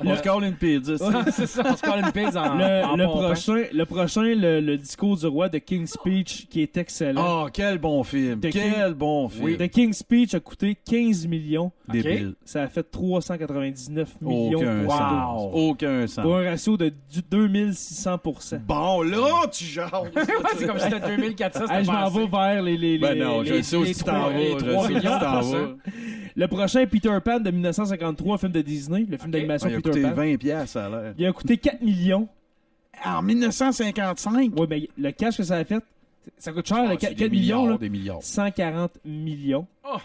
On se colle une pizza. C'est ça, on se colle une pizza en Le prochain, le discours du roi de King's Speech, qui est excellent. Oh, quel bon film. The Quel bon film. The King's Speech a coûté 15 millions. Débile. Ça a fait 399 millions. Aucun pour sens. Aucun sens. Pour un ratio de 2600%. Bon, là, tu jases. C'est comme si c'était 2400, c'était Hey, je m'en passé. vais vers les Ben non, je sais où tu t'en vas. les Je 3 sais où tu millions, t'en c'est ça. vas. Le prochain, Peter Pan de 1953, un film de Disney, le film d'animation Il a Peter coûté Pan. 20 piastres, ça a l'air. Il a coûté 4 millions. En 1955? Oui, mais le cash que ça a fait, ça coûte cher, Ah, le c'est 4 des millions. milliards, Là. des milliards. 140 millions. Oh.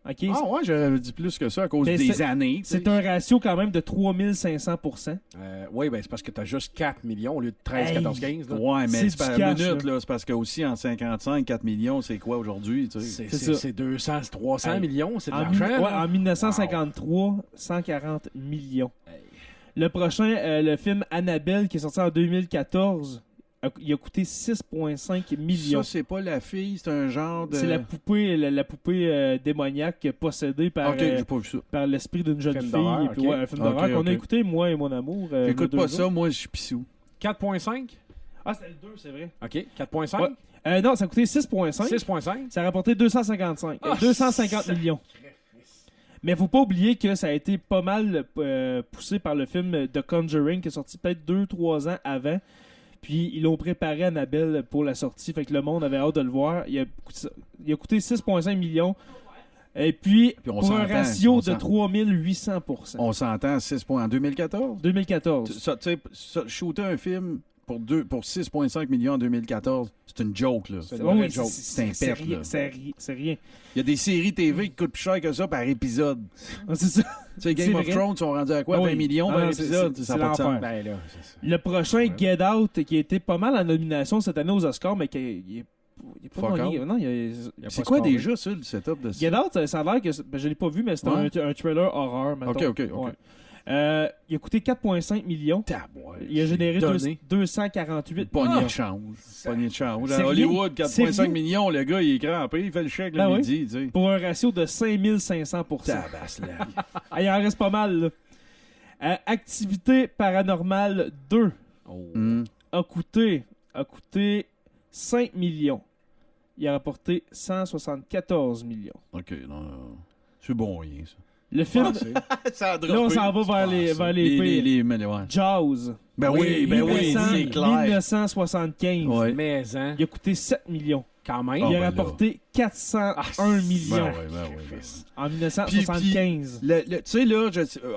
OK? Ah ouais, j'aurais dit plus que ça à cause Mais des c'est- années. tu sais. C'est un ratio quand même de 3500%. Oui, ben c'est parce que t'as juste 4 millions au lieu de 13, 14, 15. là. Ouais, mais C'est c'est pas du une cash, minute, là. C'est parce que aussi en 55, 4 millions, c'est quoi aujourd'hui, tu sais? C'est ça. C'est 200, 300 Hey. millions, c'est de En, l'argent. ouais, là. en 1953, 140 millions. Le prochain, le film Annabelle, qui est sorti en 2014, il a coûté 6,5 millions. Ça, c'est pas la fille, c'est un genre de... C'est la poupée démoniaque possédée par, Ok, j'ai pas vu ça. par l'esprit d'une jeune Film fille. d'horreur, Puis, ok. ouais, un film Ok, d'horreur qu'on a ok. écouté, moi et mon amour. J'écoute nos pas 2 ça, jours. moi, je suis pissou. 4,5? Ah, c'était le 2, c'est vrai. OK, 4,5? Ouais. Non, ça a coûté 6,5. 6,5? Ça a rapporté 250 millions. Mais faut pas oublier que ça a été pas mal poussé par le film The Conjuring qui est sorti peut-être 2-3 ans avant. Puis ils l'ont préparé Annabelle pour la sortie. Fait que le monde avait hâte de le voir. Il a coûté 6,5 millions. Et puis Puis on pour un s'entend, ratio on de s'entend. 3800%. On s'entend 6 points en 2014? 2014. Ça, tu sais, shooter un film pour 6,5 millions en 2014, c'est une joke, là. C'est Ouais, une vraie oui, joke. C'est un c'est pet, rien, là. c'est rien. Il y a des séries TV qui coûtent plus cher que ça par épisode. C'est ça. Tu sais, Game C'est of vrai. Thrones sont rendus à quoi? Ah 20 oui. millions Ah par non, épisode? c'est Ça n'a pas de sens. l'enfer. Ben là, c'est ça. Le prochain, Get Out, qui a été pas mal en nomination cette année aux Oscars, mais qui il est pas Fuck gagné. out. Non, C'est quoi déjà, ça, le setup de ça? Get Out, ça a l'air que... je l'ai pas vu, mais c'est Ouais. un trailer horreur, mettons. Ok. Ouais. Il a coûté 4,5 millions. Tabouin, Il a généré donné. 248 Poignée millions. de change. Poignée de change. C'est À Hollywood, rien. C'est 4,5 rien. millions, le gars, il est crampé, il fait le chèque le Ben oui. midi, tu sais. Pour un ratio de 5500%. Tabasse, là. Ah, il en reste pas mal, là. Activité paranormale 2 a coûté 5 millions. Il a rapporté 174 millions. OK, non. C'est bon, rien, ça. Le film... Ça a Là, on s'en va vers les pires. ouais. Jaws. Ben oui, c'est clair. 1975. Ouais. Mais, hein, Il a coûté 7 millions. quand même. Ah, Il a ben rapporté 401 millions Ben oui. en 1975. Tu sais, là,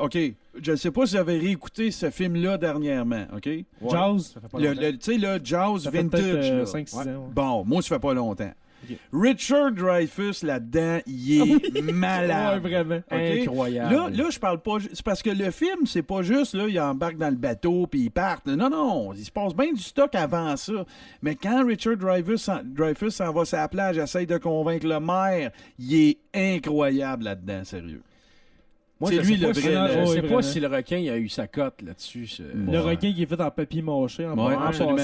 OK, je ne sais pas si vous avez réécouté ce film-là dernièrement, OK? Jaws, Ça fait pas Tu longtemps. sais, là, Jaws ça fait Vintage, peut-être là. 5-6 ans. ouais. Bon, moi, ça fait pas longtemps. Ok. Richard Dreyfuss, là-dedans, il est malade. Ouais, vraiment. OK? Incroyable. Là, je parle pas... C'est parce que le film, c'est pas juste, là, il embarque dans le bateau puis il part. Non, il se passe bien du stock avant ça. Mais quand Richard Dreyfuss s'en va sur la plage, essaye de convaincre le maire, il est incroyable là-dedans, sérieux. Moi, C'est je lui sais le pas vrai. si- là. Je Ouais, sais vraiment. pas si le requin il a eu sa cote là-dessus. Le requin qui est fait en papier mâché en Ouais, passant.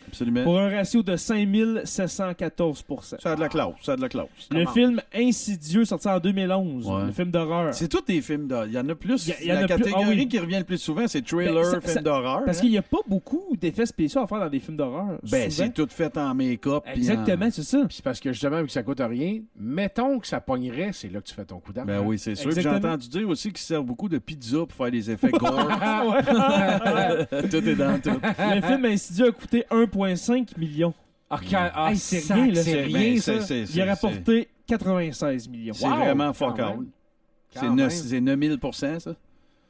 absolument. Pour un ratio de 5714%. Ça a de la classe, ça a de la classe. Le film Insidieux, sorti en 2011, Ouais. le film d'horreur. C'est tous des films d'horreur. Il y en a plus. Il y en la a plus- catégorie ah oui. qui revient le plus souvent, c'est trailer, Ben, film d'horreur. Parce hein. qu'il n'y a pas beaucoup d'effets spéciaux à faire dans des films d'horreur. Ben, souvent. c'est tout fait en make-up. puis Exactement, c'est ça. Puis c'est parce que justement, vu que ça coûte rien, mettons que ça pognerait, c'est là que tu fais ton coup en... d'argent. Ben oui, c'est sûr. J'ai Exactement. entendu dire aussi qu'ils servent beaucoup de pizza pour faire des effets gore. Ah ouais. Tout est dans tout. Le film Insidieux a coûté 1,5 million. Hey, c'est rien, là. C'est rien, ça. Il a rapporté 96 millions. C'est Wow, vraiment quand fuck même. all. Quand C'est même. 9000%, ça?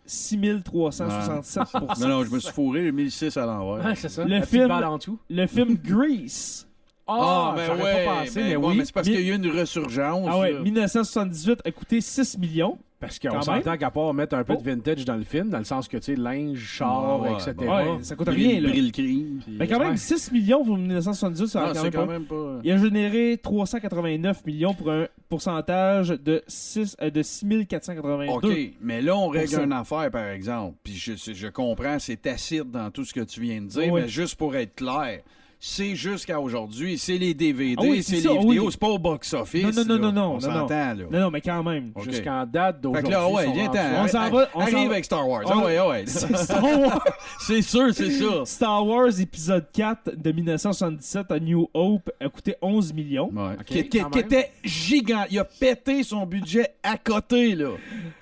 6367%. Non, je me suis fourré, j'ai mis le 6 à l'envers. Ouais, c'est ça. Le La petite film- balle en dessous. Le film Grease. J'aurais pas pensé, mais ouais, oui. mais c'est parce qu'il y a eu une résurgence. Ah ouais, là. 1978 a coûté 6 millions. Parce qu'on Quand s'entend qu'à part mettre un peu Oh. de vintage dans le film, dans le sens que, tu sais, linge, char, Ouais, etc. bon. Ouais, ça coûte rien, là. Brille crime. puis- Mais quand même, 6 millions pour 1978, ça Ah, va quand c'est même quand pas. même pas... Il a généré 389 millions pour un pourcentage de 6482. OK, mais là, on règle ça. une affaire, par exemple. Puis je comprends, c'est tacite dans tout ce que tu viens de dire, Oui. mais juste pour être clair, c'est jusqu'à aujourd'hui, c'est les DVD, Ah oui, c'est c'est les ça, vidéos, oui. c'est pas au box-office. Non, non, là. non, On non, s'entend, là. Non, mais quand même. OK. Jusqu'en date Fait d'aujourd'hui. que là, ouais, sont viens-t'en. rendus- On s'en va- on Arrive s'en va- avec Star Wars. on- Ah ouais, ouais. Star Wars, C'est sûr, c'est ça. Star Wars épisode 4 de 1977 à New Hope a coûté 11 millions. Ouais. OK, Qui quand même. était gigant. Il a pété son budget à côté, là.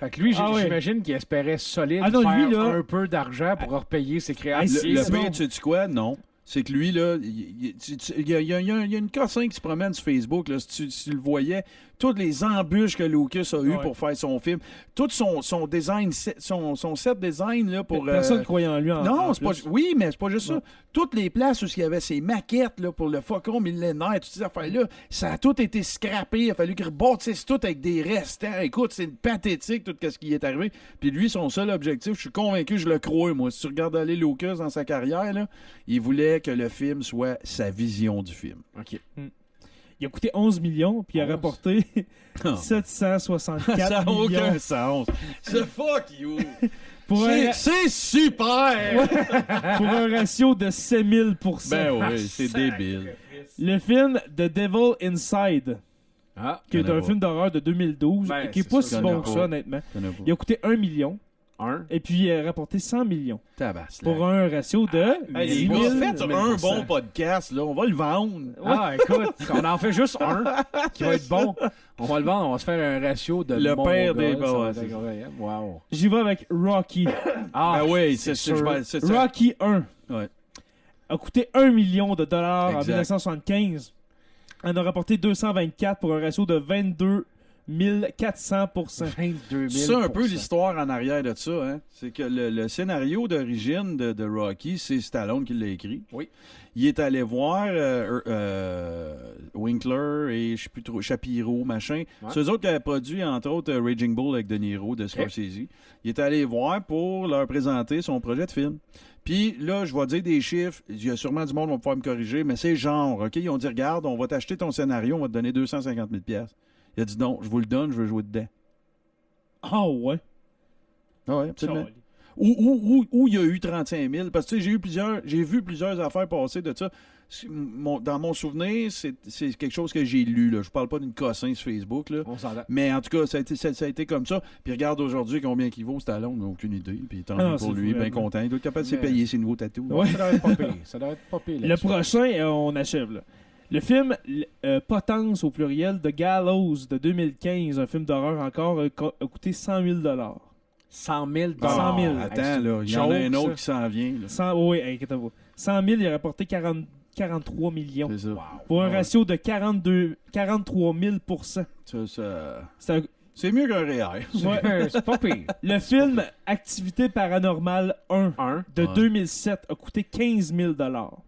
Fait que lui, Ah ouais. j'imagine qu'il espérait solide Ah non, faire lui, là- un peu d'argent pour repayer ses créations. Hey, Le c'est- pire, tu sais quoi? Non. C'est que lui, là, il y a une cossin qui se promène sur Facebook, là, si tu le voyais, toutes les embûches que Lucas a eues Ouais. pour faire son film, tout son design, son set design, là, pour... Personne ne croyait en lui. Non, c'est pas... plus. Oui, mais c'est pas juste Non. ça. Toutes les places où il y avait ses maquettes là, pour le Faucon millénaire, toutes ces affaires-là, ça a tout été scrappé. Il a fallu qu'il rebâtisse tout avec des restants. Écoute, c'est pathétique tout ce qui est arrivé. Puis lui, son seul objectif, je suis convaincu, je le crois, moi. Si tu regardes aller Lucas dans sa carrière, là, il voulait que le film soit sa vision du film. OK. Il a coûté 11 millions, puis il a 11. rapporté Ah. 764 Ça n'a millions. aucun sens. C'est fuck you. Pour un, C'est super. pour un ratio de 6000%. Ben oui, c'est débile. Le film The Devil Inside, Ah, qui est Connais un pas. film d'horreur de 2012, Ben, et qui est c'est pas ça, si connais bon que pas. ça, honnêtement. Connais pas. Il a coûté 1 million, un. et puis il a rapporté 100 millions. Tabaslac. Pour un ratio de Hey, les 10 gars, 000. faites un bon podcast, là. On va le vendre. Ah, écoute, on en fait juste un qui va être bon. On va le vendre, on va se faire un ratio de Le père des- ça va ouais, être c'est ça. incroyable. Wow. J'y vais avec Rocky. Ah, Ben oui, c'est c'est sûr. c'est ça. Rocky 1 Ouais. a coûté 1 million de dollars en Exact. 1975. On a rapporté 224 pour un ratio de 22 400%. 22 000 C'est ça un peu l'histoire en arrière de ça. Hein? C'est que le scénario d'origine de Rocky, c'est Stallone qui l'a écrit. Oui. Il est allé voir Winkler et je sais plus trop, Shapiro, machin. Ouais. C'est eux autres qui avaient produit, entre autres, Raging Bull avec De Niro de Scorsese. Il est allé voir pour leur présenter son projet de film. Puis là, je vais dire des chiffres. Il y a sûrement du monde qui va pouvoir me corriger, mais c'est genre, OK? Ils ont dit, regarde, on va t'acheter ton scénario, on va te donner 250 000 $. Il a dit, non, je vous le donne, je veux jouer dedans. Ah ouais. Ah ouais, absolument. Où il y a eu 35 000. Parce que tu sais, j'ai vu plusieurs affaires passer de ça. Dans mon souvenir, c'est quelque chose que j'ai lu. Là. Je parle pas d'une cossin sur Facebook. Là. On s'entend. Mais en tout cas, ça a été comme ça. Puis regarde aujourd'hui combien il vaut, Stallone, on n'a aucune idée. Puis tant Ah non, mieux pour c'est lui, bien vraiment- content. Il doit être capable de se Mais- payer ses nouveaux tatous. Ouais. Ça devrait être pas pire. Ça devrait être pas pire. Le là-dessus. prochain, on achève là. Le film Potence au pluriel de Gallows de 2015, un film d'horreur encore, a coûté 100 000 $. 100 000 100 000. Attends, là, il y en a un autre qui s'en vient. Là. 100, oui, inquiétez-vous. 100 000, il a rapporté 43 millions. C'est ça. Pour un Ouais. ratio de 43 000%. C'est un- C'est mieux qu'un réel. Ouais. C'est pas pire. Le film Activité paranormale 1 Un. de Ouais. 2007 a coûté 15 000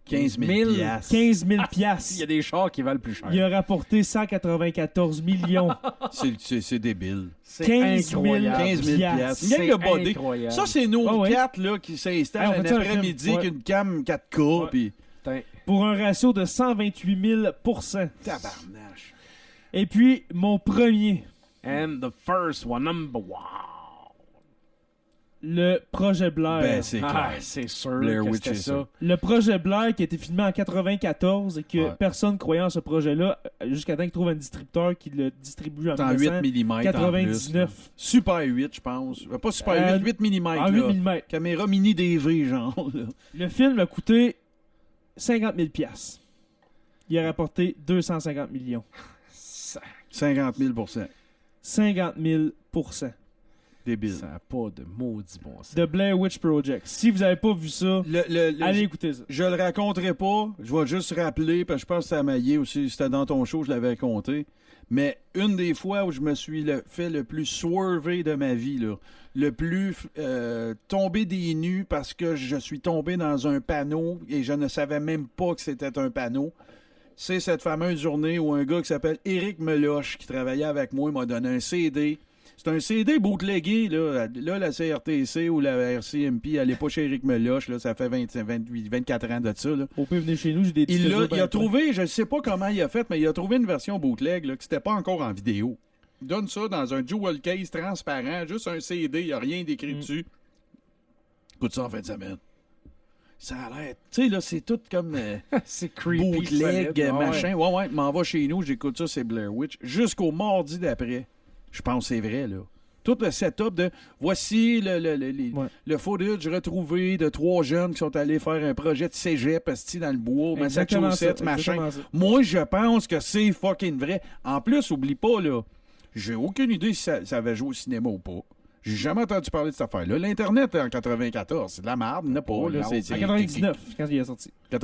15 000 1000. piastres. 15 000 Il y a piastres. des chars qui valent plus cher. Il a rapporté 194 millions. C'est débile. C'est 15 000 incroyable. 15 000 piastres. Une gang de bodés. incroyable. Ça, c'est nos Ah ouais. quatre là, qui s'installent Hey, on un fait ça un après-midi film. avec une cam 4K. Ouais. Puis... Putain. Pour un ratio de 128 000%. Tabarnache. Et puis, mon premier. And the first one, number one. le projet Blair. Ben, c'est Ah, clair. c'est sûr Blair que Witch, c'était c'est ça. Le projet Blair qui a été filmé en 94 et que Ouais. personne croyait en ce projet-là jusqu'à temps qu'il trouve un distributeur qui le distribue en C'est en 8 mm. 1999. Super 8, je pense. Pas Super 8 mm. En 8 mm. Caméra mini DV, genre. Là. Le film a coûté 50 000 $. Il a rapporté 250 millions. 50 000 50 000 Débile. Ça n'a pas de maudit bon sens. The Blair Witch Project. Si vous n'avez pas vu ça, allez écouter ça. Je le raconterai pas. Je vais juste rappeler, parce que je pense que c'était à Maillé aussi. C'était dans ton show, je l'avais raconté. Mais une des fois où je me suis fait le plus swervé de ma vie, là, le plus tombé des nues parce que je suis tombé dans un panneau et je ne savais même pas que c'était un panneau, c'est cette fameuse journée où un gars qui s'appelle Éric Meloche, qui travaillait avec moi, m'a donné un CD. C'est un CD bootlegué, là. Là, la CRTC ou la RCMP, elle n'est pas chez Éric Meloche, là. Ça fait 24 ans de ça, là. Au pire, venez chez nous, j'ai des petits Il trésors a ben trouvé, je ne sais pas comment il a fait, mais il a trouvé une version bootleg, là, qui n'était pas encore en vidéo. Il donne ça dans un jewel case transparent, juste un CD, il n'y a rien d'écrit dessus. Écoute ça en fin de semaine. Ça a l'air. Tu sais, là, c'est tout comme C'est creepy. bootleg, solide. machin. Ouais, m'en va chez nous, j'écoute ça, c'est Blair Witch. Jusqu'au mardi d'après. Je pense que c'est vrai, là. Tout le setup de voici le footage retrouvé de 3 jeunes qui sont allés faire un projet de cégep dans le bois, Exactement Massachusetts, ça, machin. exactement ça. Moi, je pense que c'est fucking vrai. En plus, oublie pas, là, j'ai aucune idée si ça avait joué au cinéma ou pas. J'ai jamais entendu parler de cette affaire-là. L'Internet, en 94, c'est de la merde, il n'y en a pas. Là, c'est, En 99, quand il est sorti. T'as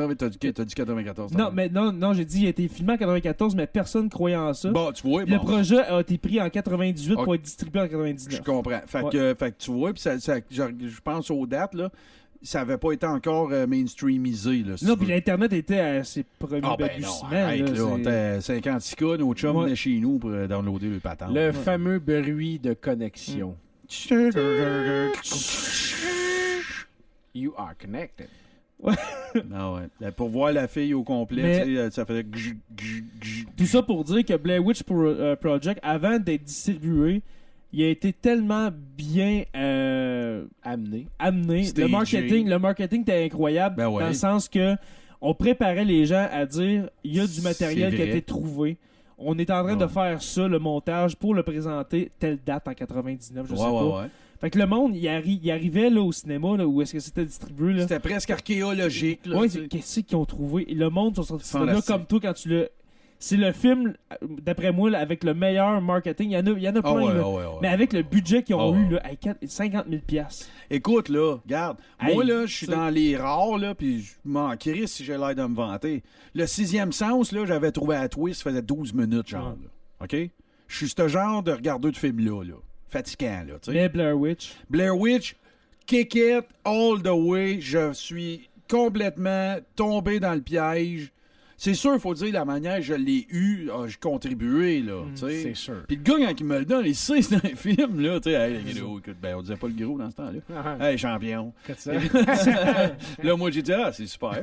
dit 94. Non, mais non, j'ai dit il a été filmé en 94, mais personne ne croyait en ça. Bon, tu vois, Le projet a été pris en 98 pour être distribué en je 99. comprends. Fait que tu vois, puis je pense aux dates, là, ça n'avait pas été encore mainstreamisé. Là, si Non, tu puis veux. l'Internet était à ses premiers Ah ben non, balbutiements. arrête, là, on c'est- était à 56 cas, nos chums venaient chez nous pour downloader le patente. Le fameux bruit de connexion. You are connected. Ah ouais. Pour voir la fille au complet, Mais- tu sais, ça faisait gj, gj, gj. Tout ça pour dire que Blair Witch Project, avant d'être distribué, il a été tellement bien Amené. amené. Stagé. Le marketing était incroyable Ben ouais. dans le sens que on préparait les gens à dire il y a du matériel C'est qui a vrai. été trouvé. On est en train de Ouais. faire ça, le montage, pour le présenter telle date en 99, je sais pas. Ouais. Fait que le monde, il arrivait là, au cinéma, là, où est-ce que c'était distribué. Là. C'était presque archéologique. Là, Ouais, tu sais. qu'est-ce qu'ils ont trouvé? Et le monde sont sortis de Sans là lasser. comme toi quand tu le. C'est le film, d'après moi, là, avec le meilleur marketing. Il y en a Ah plein, ouais, là. ouais. Mais avec le budget qu'ils ont Ah ouais. eu, là, hey, 50 000 $. Écoute, là, regarde. Hey, moi, là, je suis ça- dans les rares, là, puis je m'en crisse si j'ai l'air de me vanter. Le 6e sens, là, j'avais trouvé à twist, ça faisait 12 minutes, genre. Ouais. Là. OK? Je suis ce genre de regardeur de film-là, là. Fatigant, là, tu sais. Mais Blair Witch. Blair Witch, kick it all the way. Je suis complètement tombé dans le piège. C'est sûr, il faut dire, la manière que je l'ai eu, j'ai contribué, là, tu sais. C'est sûr. Puis le gars, quand il me le donne, il sait c'est un film, là, tu sais. Hey, les gros, écoute, ben, on disait pas le gros dans ce temps-là. Hey, champion. Là, moi, j'ai dit, ah, c'est super.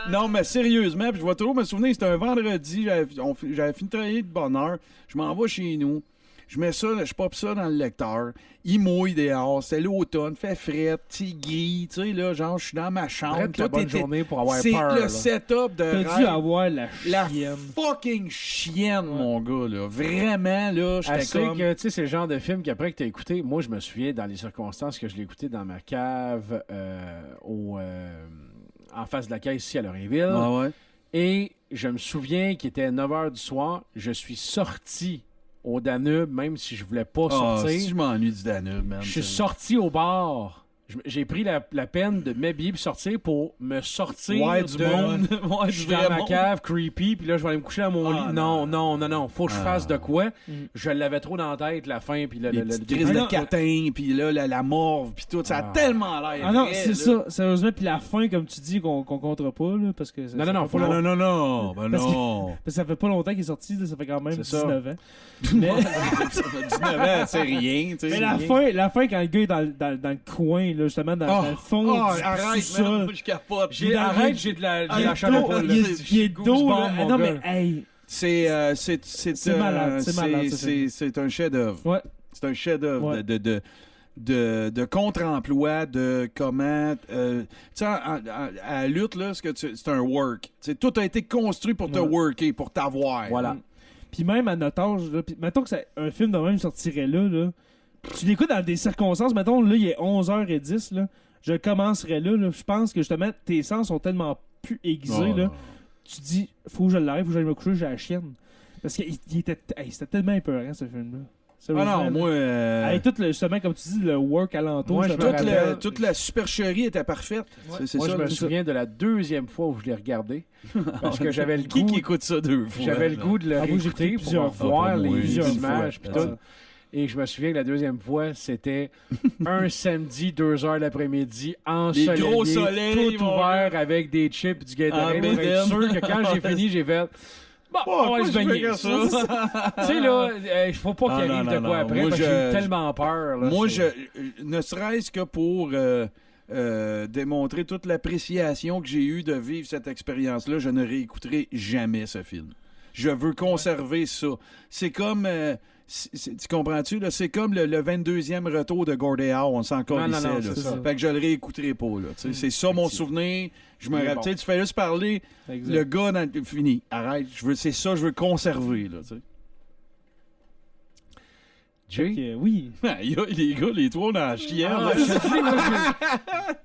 Non, mais sérieusement, puis je vais toujours me souvenir, c'était un vendredi, j'avais fini de travailler de bonne heure, je m'en vais chez nous, je mets ça, je pop ça dans le lecteur, il mouille dehors, c'est l'automne, fait fret, petit gris, tu sais, là, genre, je suis dans ma chambre. Prête la tout bonne était- journée pour avoir c'est peur. le là. setup de T'as dû rêve. avoir la La chienne. fucking chienne, mon gars, là. Vraiment, là, j'étais Assez comme... que, tu sais, c'est le genre de film qu'après que t'as écouté, moi, je me souviens dans les circonstances que je l'ai écouté dans ma cave en face de la caisse ici à Lorrainville. Ah ouais. Et je me souviens qu'il était 9h du soir. Je suis sorti au Danube, même si je voulais pas Ah, sortir. si je m'ennuie du Danube, man. Je suis c'est- sorti au bar. J'ai pris la peine de m'habiller et sortir pour me sortir Ouais, du de... monde. Ouais, Je du suis dans vrai ma monde. cave, creepy, puis là, je vais aller me coucher dans mon Ah, lit. Non. Faut que je fasse de quoi. Mm. Je l'avais trop dans la tête, la fin, puis Les petites crises Ah, de non. catin, puis là, la morve, puis tout. Ça a Ah. tellement l'air Ah non, vrai, c'est là. ça, sérieusement. Puis la fin, comme tu dis, qu'on comptera pas, là, parce que. Non, ça non, fait faut pas le- long- Ben Parce que- non. parce que ça fait pas longtemps qu'il est sorti, là, ça fait quand même C'est ça. 19 ans. Mais, Ça fait 19 ans, c'est rien, tu sais. mais la fin, quand le gars est dans le coin, là, justement, dans le fond Oh, du arrête, sous-sol. man, je capote. Arrête, j'ai de la Ah, chair de dos, poule. Il là. est dos, là. Ah non, mais, hey, C'est C'est malade, c'est malade, ce film. c'est un chef-d'œuvre. ouais. C'est un chef-d'œuvre Ouais. de de contre-emploi, de comment... tu sais, à la lutte, là, c'est un work. T'sais, tout a été construit pour te worker, pour t'avoir. Voilà. Puis même à notre âge, là, mettons que un film de même sortirait là, tu l'écoutes dans des circonstances, mettons, là, il est 11h10, là, je commencerais là, je pense que justement, tes sens sont tellement plus aiguisés, là, tu te dis, faut que je l'arrête, faut que j'aille me coucher, j'ai la chienne. Parce que c'était tellement épeurant, ce film-là. Ah non, moi... Avec tout justement, comme tu dis, le work alentour. Moi, toute la supercherie était parfaite. Ouais. C'est moi, ça, je me souviens de la deuxième fois où je l'ai regardé. Parce que j'avais le goût... Qui écoute ça 2 fois? J'avais le goût de le réécouter pour voir les images pis tout. Et je me souviens que la deuxième fois, c'était un samedi, 2h l'après-midi, ensoleillé, gros soleils, tout ouvert avec des chips, du Gatorade. Pour être sûr que quand j'ai fini, j'ai fait... Bon, on va se baigner. Tu sais, là, il faut pas qu'il arrive de quoi après, moi, parce que j'ai eu tellement peur. Là, moi, ne serait-ce que pour démontrer toute l'appréciation que j'ai eue de vivre cette expérience-là, je ne réécouterai jamais ce film. Je veux conserver ça. C'est comme... tu comprends-tu? Là? C'est comme le 22e retour de Gordie Howe, on s'en calissait. Fait que je le réécouterai pas. Là, c'est ça mon souvenir. Je me rappelle, tu fais juste parler, le gars, fini, arrête. C'est ça, je veux conserver. Là, Jay? Oui. Les gars, les trois dans la chienne.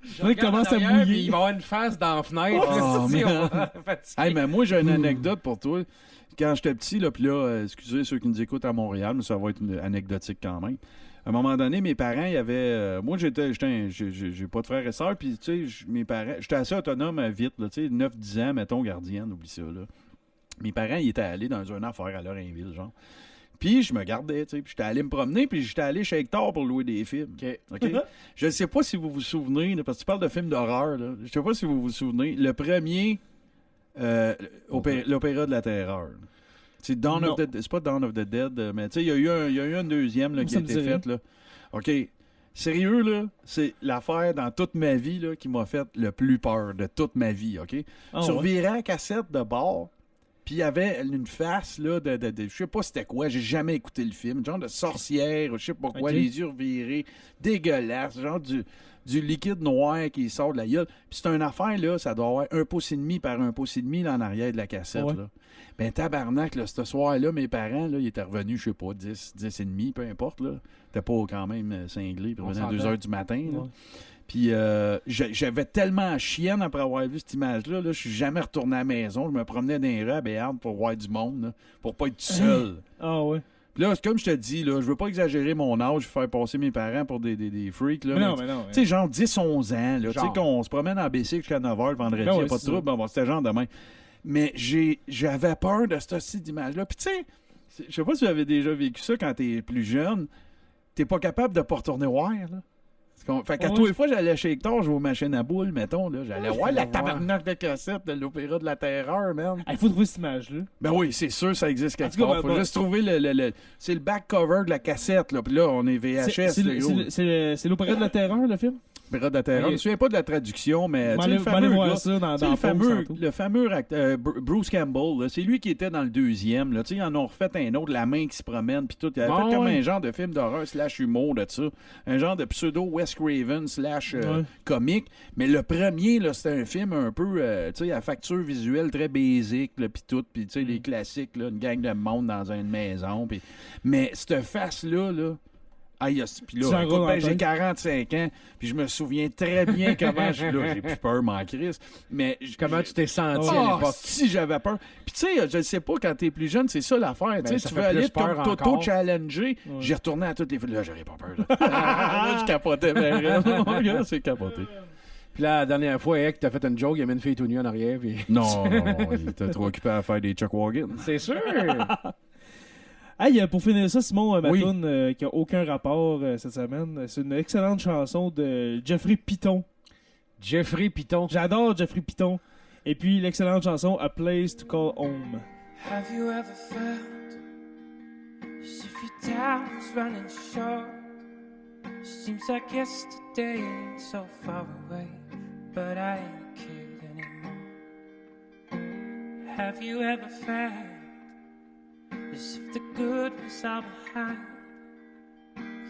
Je commence à mouiller. Il va avoir une face dans la fenêtre. Hey, mais moi, j'ai une anecdote pour toi. Quand j'étais petit, là, puis là, excusez ceux qui nous écoutent à Montréal, mais ça va être anecdotique quand même. À un moment donné, mes parents, il y avait... moi, j'ai pas de frères et sœurs, puis tu sais, mes parents... J'étais assez autonome vite, là, tu sais, 9-10 ans, mettons, gardienne, oublie ça, là. Mes parents, ils étaient allés dans une affaire à Lorrainville, genre. Puis je me gardais, tu sais, puis j'étais allé me promener, puis j'étais allé chez Hector pour louer des films. OK? Je ne sais pas si vous vous souvenez, là, parce que tu parles de films d'horreur, là. Je sais pas si vous vous souvenez. Le premier... l'Opéra de la Terreur. C'est pas Dawn of the Dead, mais tu sais, il y a eu un deuxième là, qui a été fait. Là. OK. Sérieux, là, c'est l'affaire dans toute ma vie là, qui m'a fait le plus peur de toute ma vie. OK? Tu revirais à cassette de bord, puis il y avait une face là, de je sais pas c'était quoi, j'ai jamais écouté le film, genre de sorcière, je sais pas quoi, les yeux revirés, dégueulasse, genre du liquide noir qui sort de la gueule. Puis c'est une affaire, là, ça doit avoir 1,5 pouce par 1,5 pouce là, en arrière de la cassette. Là. Ben, tabarnak, là, ce soir-là, mes parents, là, ils étaient revenus, je sais pas, 10 et demi, peu importe, là. T'es pas quand même cinglé, puis revenus à 2 heures du matin, là. Puis j'avais tellement chienne après avoir vu cette image-là, là, je suis jamais retourné à la maison. Je me promenais dans les rues à Béarn pour voir du monde, là, pour pas être tout seul. Ah ouais. Là, comme je te dis, là, je veux pas exagérer mon âge, faire passer mes parents pour des freaks. Là, mais non. Tu sais, genre 10-11 ans, là, tu sais, qu'on se promène en bicycle jusqu'à 9h le vendredi, il n'y a pas de trouble. Bon, c'était genre demain. Mais j'avais peur de cette style d'image-là. Puis tu sais, je sais pas si vous avez déjà vécu ça quand t'es plus jeune, t'es pas capable de pas retourner voir, là. Fait qu'à tous les fois, j'allais chez Hector, je vais aux machines à boules, mettons, là. J'allais voir la tabarnak de cassette de l'Opéra de la Terreur, man. Il faut trouver cette image-là. Ben oui, c'est sûr, ça existe quelque part. Faut juste trouver c'est le back cover de la cassette, là. Puis là, on est VHS. C'est l'Opéra de la Terreur, le film? L'Opéra de la Terreur. Je me souviens pas de la traduction, mais le fameux acteur, Bruce Campbell, c'est lui qui était dans le deuxième. Là. Ils en ont refait un autre, la main qui se promène, puis tout. Il avait fait comme un genre de film d'horreur / humour de ça. Un genre de pseudo Wes Craven / comique. Mais le premier, là, c'était un film un peu à facture visuelle très basique, puis tout. Puis les classiques, là, une gang de monde dans une maison. Pis... Mais cette face-là, là, puis là, écoute, j'ai 45 ans, puis je me souviens très bien comment j'ai plus peur, mon Christ. Mais comment tu t'es senti à l'époque? Si j'avais peur. Puis tu sais, je ne sais pas, quand t'es plus jeune, c'est ça l'affaire. Tu veux aller t'auto-challenger. J'ai retourné à toutes les fois. Là, j'aurais pas peur. Là, je capotais. C'est capoté. Puis là, la dernière fois, Eric, t'as fait une joke, il y avait une fille tout nue en arrière. Puis... Non, il était trop occupé à faire des Chuck Wagon. C'est sûr! Hey, pour finir ça, Simon, ma toune qui n'a aucun rapport cette semaine, c'est une excellente chanson de Jeffrey Piton. Jeffrey Piton. J'adore Jeffrey Piton. Et puis l'excellente chanson A Place to Call Home. Have you ever felt as if your time is running short? Seems like yesterday ain't so far away, but I ain't a kid anymore. Have you ever felt as if the good was all behind?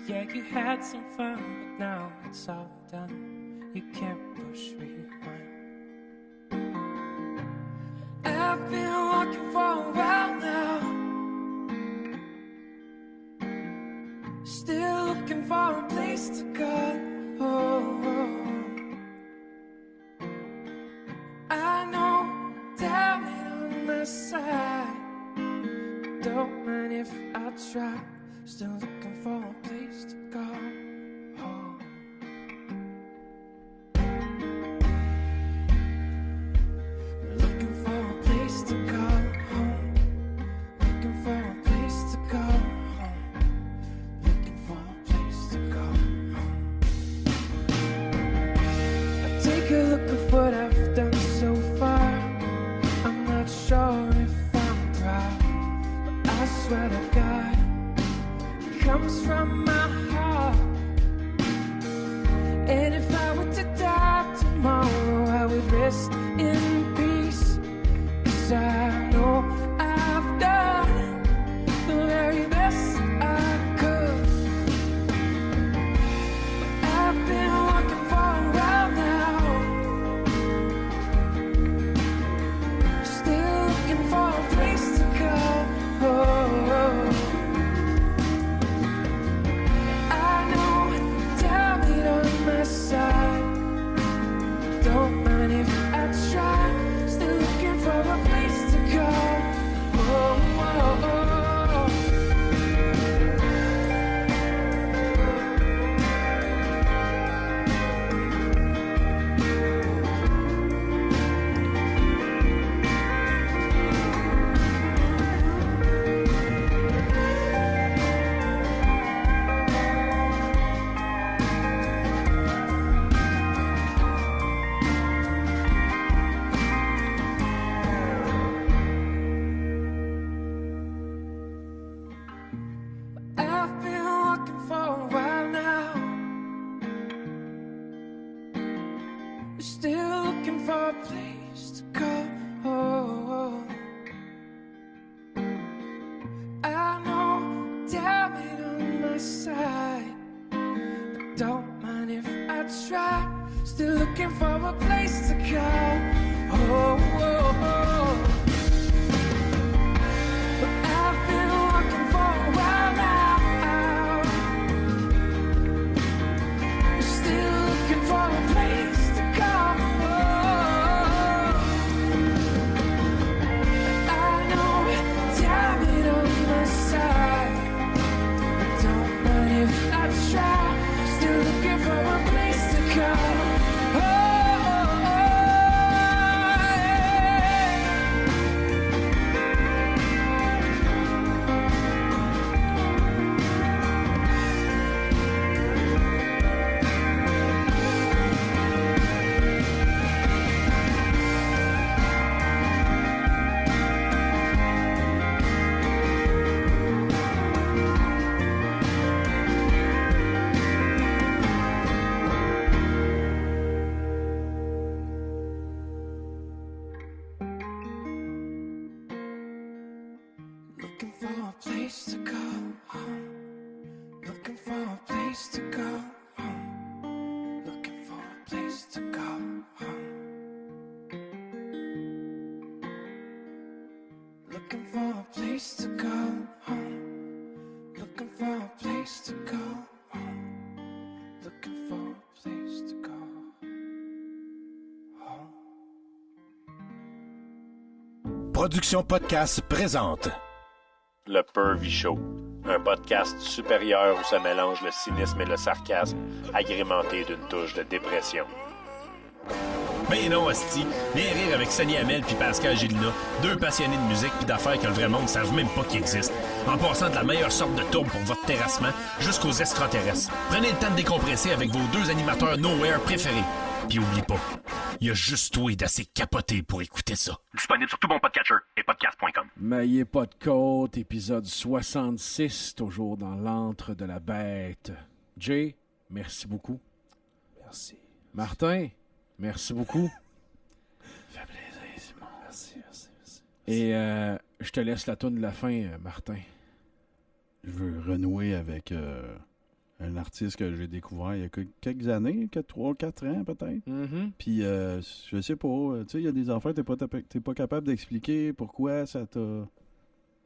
Yeah, you had some fun, but now it's all done. You can't push rewind. I've been walking for a while now, still looking for a place to go. I know, damn it on my side. Don't mind if I try, still looking for a place to go. Looking for a place to go home. Looking for a place to go home. Looking for a place to go home. I take a look at what I've done so far. I'm not sure if I'm proud, but I swear to God, it comes from my heart. And if I were to die tomorrow, I would rest in peace. 'Cause I know I've done the very best I could. But I've been walking for a while now, still looking for a place to go. I know, damn it on my side. Don't mind if I try, still looking for a place to go. I've been walking for a while now, still looking for a place to go. I know, damn it on my side, but don't mind if I try, still looking for a place to go. But I've been walking for a while now, still looking for a place to go. I know, damn it on my side, don't mind if I try, still looking for a place to go. Looking for a place to go home. Looking for a place to go home. Looking for a place to go home. Looking for a place to go home. Looking for a place to go home. Looking for a place to go home. Production Podcast présente Le Pervy Show, un podcast supérieur où se mélange le cynisme et le sarcasme, agrémenté d'une touche de dépression. Ben non, hostie. Viens rire avec Sonny Hamel puis Pascal Gélina, deux passionnés de musique puis d'affaires que le vrai monde ne savent même pas qu'ils existent. En passant de la meilleure sorte de tourbe pour votre terrassement jusqu'aux extraterrestres. Prenez le temps de décompresser avec vos deux animateurs nowhere préférés. Puis oublie pas, il y a juste toi d'assez capoté pour écouter ça. Disponible sur tout bon podcatcher et podcast.com. Maillé pas de côte, épisode 66, toujours dans l'antre de la bête. Jay, merci beaucoup. Merci. Martin, merci beaucoup. Ça fait plaisir, Simon. Merci. Et je te laisse la toune de la fin, Martin. Je veux renouer avec un artiste que j'ai découvert il y a quelques années, 3-4 ans peut-être. Mm-hmm. Puis, je sais pas, tu sais, il y a des affaires, t'es pas capable d'expliquer pourquoi ça t'a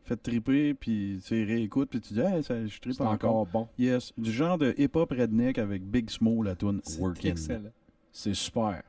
fait triper, puis tu réécoutes, puis tu dis, hey, je tripe C'est encore bon. Yes, du genre de hip-hop redneck avec Big Smo, la tune Workin'. Excellent. C'est super.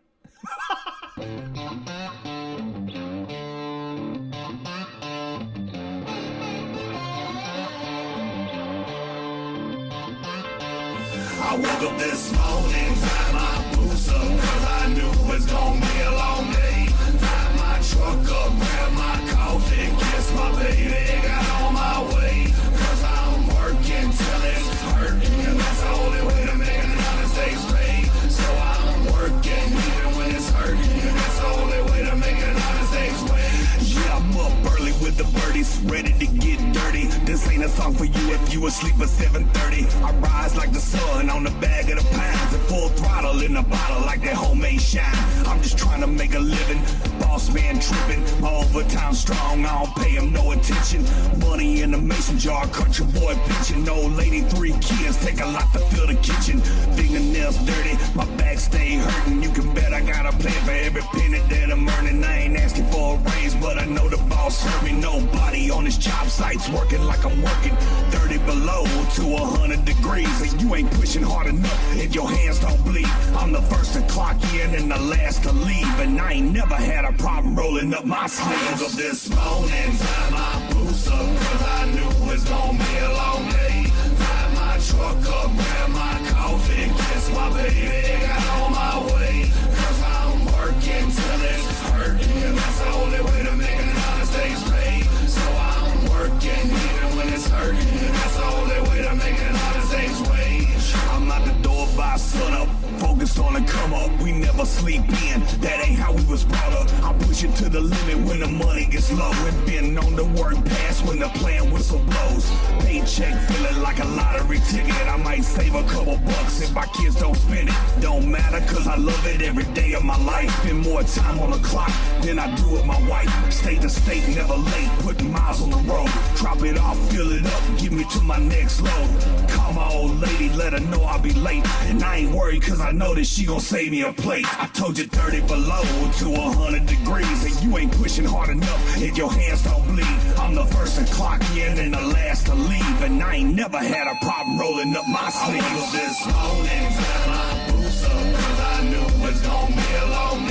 I woke up this morning, tied my boots up, cause I knew it was gonna be a long day. Tied my truck up, grabbed my coffee, kissed my baby, got on my way. Cause I'm working till it's hurting, and that's the only way to make an honest day's pay. So I'm working even when it's hurting, and that's the only way to make an honest day's pay. Yeah, I'm up early with the birdies, ready to get dirty. This ain't a song for you if you asleep at 7:30. I rise like the sun on the bag of the pounds, and full throttle in the bottle like that homemade shine. I'm just trying to make a living, boss man tripping, my overtime strong, I don't pay him no attention. Money in the mason jar, country boy pitching. Old lady, 3 kids, take a lot to fill the kitchen. Fingernails dirty, my back stay hurting. You can bet I got a plan for every penny that I'm earning. I ain't asking for a raise, but I know the boss heard me. Nobody on this job site's working like I'm working. 30 below to 100 degrees, and you ain't pushing hard enough if your hands don't bleed. I'm the first to clock in and the last to leave, and I ain't never had a problem rolling up my sleeves. Up this morning, tied my boots up, cause I knew it was gonna be a long day. Tied my truck up, grabbed my coffee, kissed my baby, got on my way. Cause I'm working till it's hurting, and that's the only way to make an honest day's pay. So I'm working even when it's hurting, and that's the only way to make an honest day's wage. I'm out the door by sunup, focused on the come up, we never sleep in. That ain't how we was brought up. I push it to the limit when the money gets low, and been on the work pass when the plan whistle blows. Paycheck feeling like a lottery ticket. I might save a couple bucks if my kids don't spend it. Don't matter cause I love it every day of my life. Spend more time on the clock than I do with my wife. State to state, never late, putting miles on the road. Drop it off, fill it up, get me to my next load. Call my old lady, let her know I'll be late. And I ain't worried cause I know that she gon' save me a plate. I told you 30 below to 100 degrees, and you ain't pushing hard enough if your hands don't bleed. I'm the first to clock in and the last to leave, and I ain't never had a problem rolling up my sleeves. I woke up this morning, tied my boots up, cause I knew it was gonna be a long